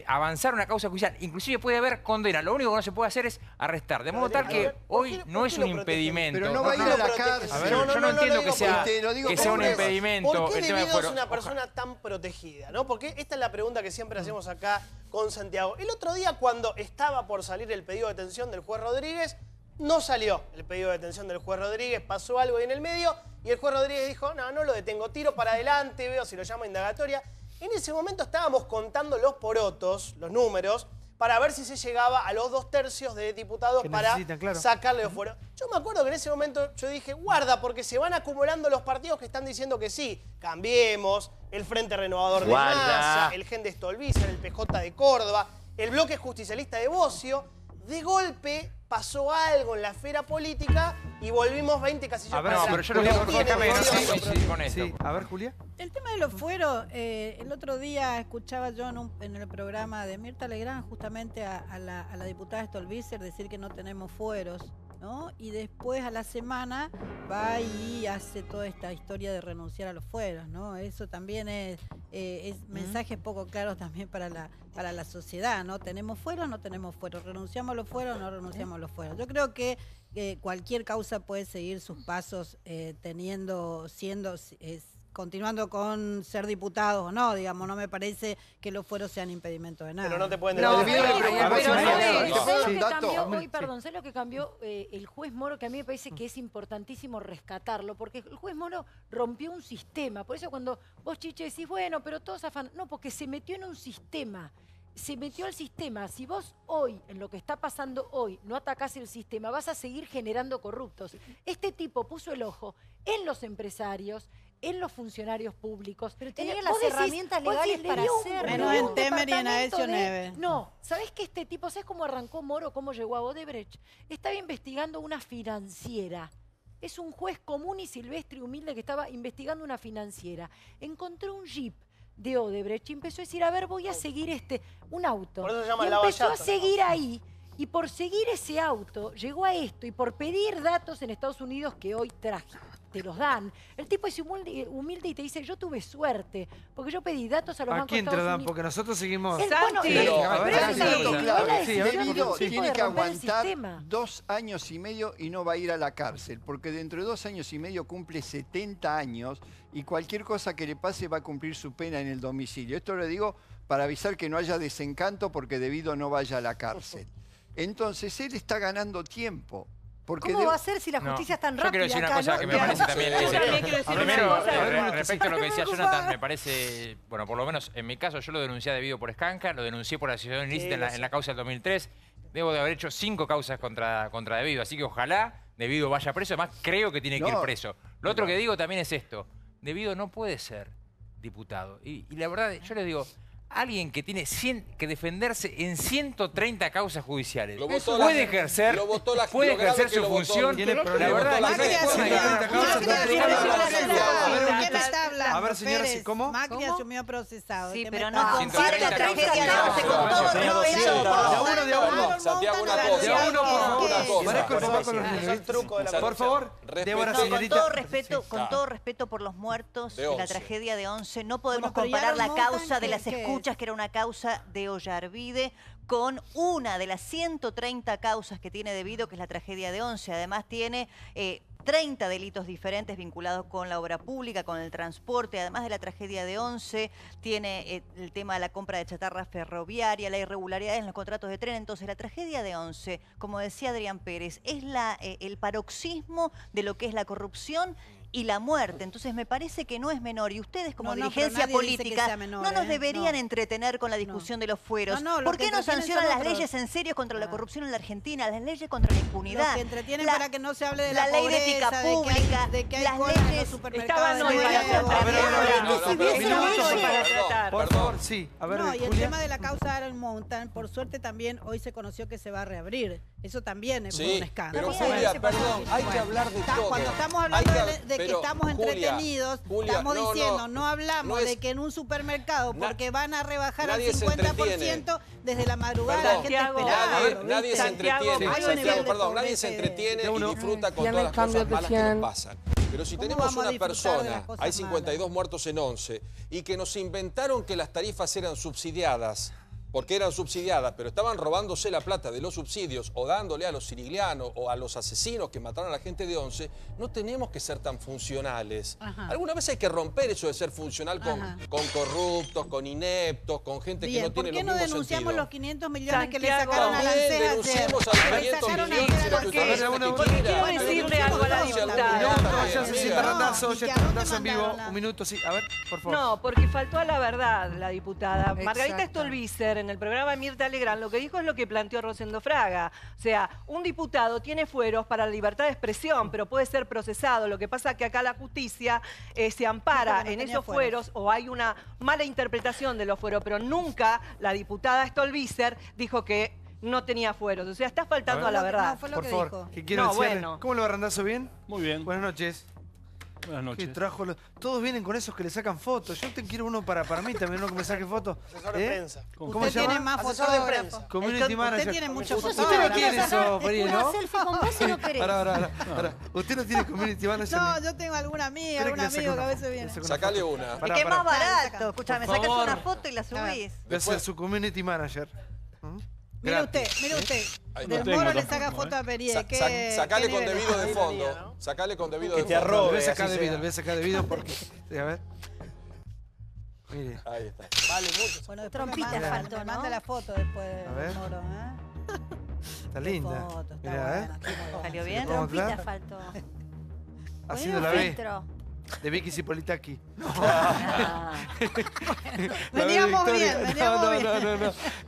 avanzar una causa judicial. Inclusive puede haber condena. Lo único que no se puede hacer es arrestar. De modo tal que hoy no es un impedimento. Pero no va a ir a la cárcel. A ver, yo no entiendo que sea un impedimento. ¿Por qué el tema de Debido es fuero. una persona tan protegida? ¿No? Porque esta es la pregunta que siempre hacemos acá con Santiago. El otro día, cuando estaba por salir el pedido de detención del juez Rodríguez, no salió el pedido de detención del juez Rodríguez, pasó algo ahí en el medio y el juez Rodríguez dijo, no lo detengo, tiro para adelante, veo si lo llama indagatoria. En ese momento estábamos contando los porotos, los números, para ver si se llegaba a los 2/3 de diputados para sacarle los fueros. Yo me acuerdo que en ese momento yo dije, guarda, porque se van acumulando los partidos que están diciendo que sí. Cambiemos, el Frente Renovador de Massa, el Gen de Stolbizer, el PJ de Córdoba, el Bloque Justicialista de Bocio. De golpe pasó algo en la esfera política y volvimos 20 casillas para atrás. Pero yo no coincidir con esto. Sí. A ver, Julia. El tema de los fueros, el otro día escuchaba yo en el programa de Mirta Legrand justamente a la diputada Stolbizer decir que no tenemos fueros, ¿no? Y después a la semana va y hace toda esta historia de renunciar a los fueros, ¿no? Eso también es mensajes poco claros también para la sociedad, ¿no? ¿Tenemos fueros o no tenemos fueros? ¿Renunciamos a los fueros o no renunciamos a los fueros? Yo creo que cualquier causa puede seguir sus pasos continuando con ser diputados o no, digamos, no me parece que los fueros sean impedimento de nada. Pero no te pueden ¿sabes lo que cambió el juez Moro? Que a mí me parece que es importantísimo rescatarlo, porque el juez Moro rompió un sistema. Por eso cuando vos, Chiche, decís, bueno, pero todos afán. No, porque se metió en un sistema. Se metió al sistema. Si vos hoy, en lo que está pasando hoy, no atacás el sistema, vas a seguir generando corruptos. Este tipo puso el ojo en los empresarios, en los funcionarios públicos. Pero tenía las herramientas legales para hacerlo. Menos en Temer y en Aecio Neves. No, ¿sabés que este tipo, sabés cómo arrancó Moro, cómo llegó a Odebrecht? Estaba investigando una financiera. Es un juez común y silvestre y humilde que estaba investigando una financiera. Encontró un jeep de Odebrecht y empezó a decir, a ver, voy a seguir un auto. Por eso se llama y el empezó lavallato, a seguir ahí. Y por seguir ese auto, llegó a esto. Y por pedir datos en Estados Unidos que hoy te los dan. El tipo es humilde y te dice, yo tuve suerte, porque yo pedí datos a los bancos de Estados Quién te lo dan? Unidos. Porque nosotros seguimos... Debido tiene que aguantar 2 años y medio y no va a ir a la cárcel, porque dentro de 2 años y medio cumple 70 años y cualquier cosa que le pase va a cumplir su pena en el domicilio. Esto lo digo para avisar que no haya desencanto porque Debido no vaya a la cárcel. Entonces él está ganando tiempo. Porque ¿Cómo va a ser si la justicia es tan rápida? Yo quiero decir una cosa que me parece también... Primero, respecto a lo que decía Jonathan, me parece... Bueno, por lo menos en mi caso, yo lo denuncié a Debido por escanca, lo denuncié por asociación ilícita en la causa del 2003. Debo de haber hecho 5 causas contra Debido, así que ojalá Debido vaya preso. Además, creo que tiene que ir preso. Lo otro que digo también es esto. Debido no puede ser diputado. Y la verdad, yo les digo... Alguien que tiene que defenderse en 130 causas judiciales puede ejercer su función. La verdad, a ver, señora, ¿cómo? Macri asumió procesado. Sí, pero no. Santiago, una cosa. Por favor, Débora, señorita. Con todo respeto por los muertos de la tragedia de 11, no podemos comparar la causa de las escuchas, que era una causa de Ollarvide, con una de las 130 causas que tiene Debido, que es la tragedia de 11. Además tiene 30 delitos diferentes vinculados con la obra pública, con el transporte. Además de la tragedia de 11, tiene el tema de la compra de chatarra ferroviaria, la irregularidad en los contratos de tren. Entonces, la tragedia de 11, como decía Adrián Pérez, es el paroxismo de lo que es la corrupción y la muerte. Entonces me parece que no es menor. Y ustedes como dirigencia política no nos deberían entretener con la discusión de los fueros. ¿Por qué no sancionan las leyes en serio contra la corrupción en la Argentina? Las leyes contra la impunidad. Los que entretienen para que no se hable de la ley de ética pública, de que hay las colas en los leyes supermercados. Por favor, sí. A ver, no, y el tema de la causa Aaron Montan, por suerte también hoy se conoció que se va a reabrir. Eso también es un escándalo. Pero Julia, perdón, hay que hablar de todo. Cuando estamos hablando de que estamos entretenidos, estamos diciendo, no hablamos de que en un supermercado, porque van a rebajar al 50% desde la madrugada, la gente esperando. Nadie se entretiene, Santiago, perdón, nadie se entretiene y disfruta con todas las cosas malas que nos pasan. Pero si tenemos una persona, hay 52 muertos en 11, y que nos inventaron que las tarifas eran subsidiadas, porque eran subsidiadas, pero estaban robándose la plata de los subsidios o dándole a los siriglianos o a los asesinos que mataron a la gente de 11, no tenemos que ser tan funcionales. Alguna vez hay que romper eso de ser funcional con corruptos, con ineptos, con gente que no tiene los mismos sentidos. ¿Por qué no denunciamos los 500 millones que le sacaron a Lancet ayer? Denunciemos a los 500 millones. Quiero decirle algo a la diputada. Ya Randazzo en vivo. Un minuto, sí. A ver, por favor. No, porque faltó a la verdad la diputada. Margarita Stolbizer, en el programa de Mirta Legrand, lo que dijo es lo que planteó Rosendo Fraga. O sea, un diputado tiene fueros para la libertad de expresión, pero puede ser procesado. Lo que pasa es que acá la justicia se ampara en esos fueros, o hay una mala interpretación de los fueros, pero nunca la diputada Stolbizer dijo que no tenía fueros. O sea, está faltando a la verdad. No, fue lo por que favor, dijo. ¿qué quiero decirle? ¿Cómo lo va, Randazzo? ¿Bien? Muy bien. Buenas noches. Buenas noches. ¿Qué trajo? Todos vienen con esos que le sacan fotos. Yo te quiero uno para mí también, uno que me saque fotos. Asesor de prensa. ¿Cómo se llama? Tiene más fotógrafos. Community manager. Usted tiene muchos fotógrafos. Usted no tiene eso, Periel, ¿no? Una selfie con vos y no querés. Pará. Usted no tiene community manager. No, yo tengo alguna amiga, algún amigo que a veces viene. Sacale una. Es que es más barato. Escúchame, sacas una foto y la subís. Voy a ser su community manager. Mire usted. Del Moro le saca foto a Periel. Sacale con debido de fondo. Sacale con debido de fondo. Que te arrobe. Lo voy a sacar debido porque... A ver. Mire. Ahí está. Vale mucho. Bueno, trompita faltó, ¿no? Manda la foto después del Moro, Está linda. Mirá, ¿Salió bien? Trompita faltó. Haciendo la B. De Vicky Cipolitaki. Veníamos bien.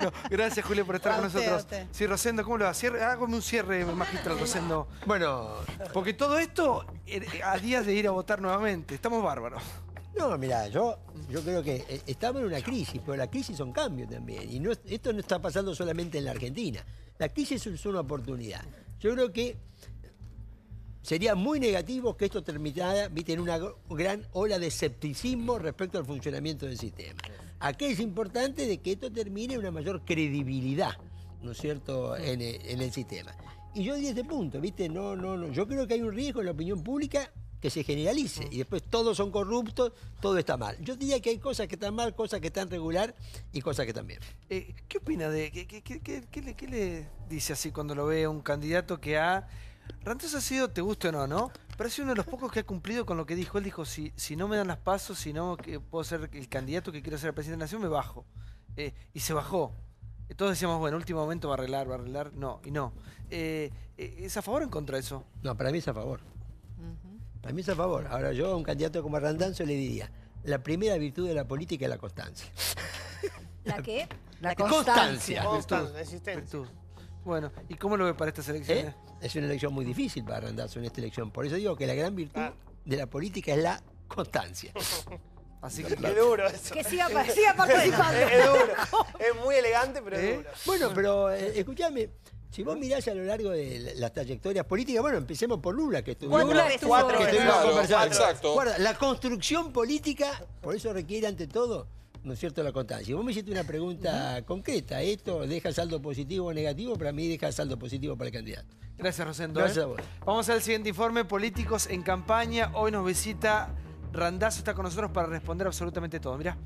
No. Gracias, Julio, por estar con nosotros. Sí, Rosendo, ¿cómo lo va? Hágame un cierre magistral, Rosendo. Bueno, porque todo esto a días de ir a votar nuevamente. Estamos bárbaros. No, mirá, yo creo que estamos en una crisis, pero la crisis son cambios también. Y esto no está pasando solamente en la Argentina. La crisis es una oportunidad. Yo creo que sería muy negativo que esto terminara, en una gran ola de escepticismo respecto al funcionamiento del sistema. Aquí es importante de que esto termine en una mayor credibilidad, ¿no es cierto?, en el sistema. Y yo diría este punto, ¿viste? No. Yo creo que hay un riesgo en la opinión pública que se generalice y después todos son corruptos, todo está mal. Yo diría que hay cosas que están mal, cosas que están regular y cosas que están bien. ¿Qué opina de qué le dice así cuando lo ve a un candidato que ha... Randazzo ha sido, te guste o no, ¿no? Pero ha sido uno de los pocos que ha cumplido con lo que dijo. Él dijo, si no me dan las pasos, si no que puedo ser el candidato que quiero ser el presidente de la nación, me bajo. Y se bajó. todos decíamos, bueno, último momento va a arreglar. No, y no. ¿Es a favor o en contra de eso? No, para mí es a favor. Para mí es a favor. Ahora yo a un candidato como Randazzo le diría, la primera virtud de la política es la constancia. ¿La qué? La constancia. Virtud. Bueno, ¿y cómo lo ve para estas elecciones? Es una elección muy difícil para Randazzo en esta elección. Por eso digo que la gran virtud de la política es la constancia. Así que Qué duro eso. Que siga participando. Es duro. Es muy elegante, pero es duro. Bueno, pero escuchame, si vos mirás a lo largo de las trayectorias políticas, bueno, empecemos por Lula, que estuvimos conversando. Exacto. Guarda, la construcción política, por eso requiere ante todo, ¿no es cierto?, la constancia. Si vos me hiciste una pregunta concreta, ¿esto deja saldo positivo o negativo? Para mí deja saldo positivo para el candidato. Gracias, Rosendo. Gracias a vos. Vamos al siguiente informe, Políticos en Campaña. Hoy nos visita Randazzo, está con nosotros para responder absolutamente todo. Mirá.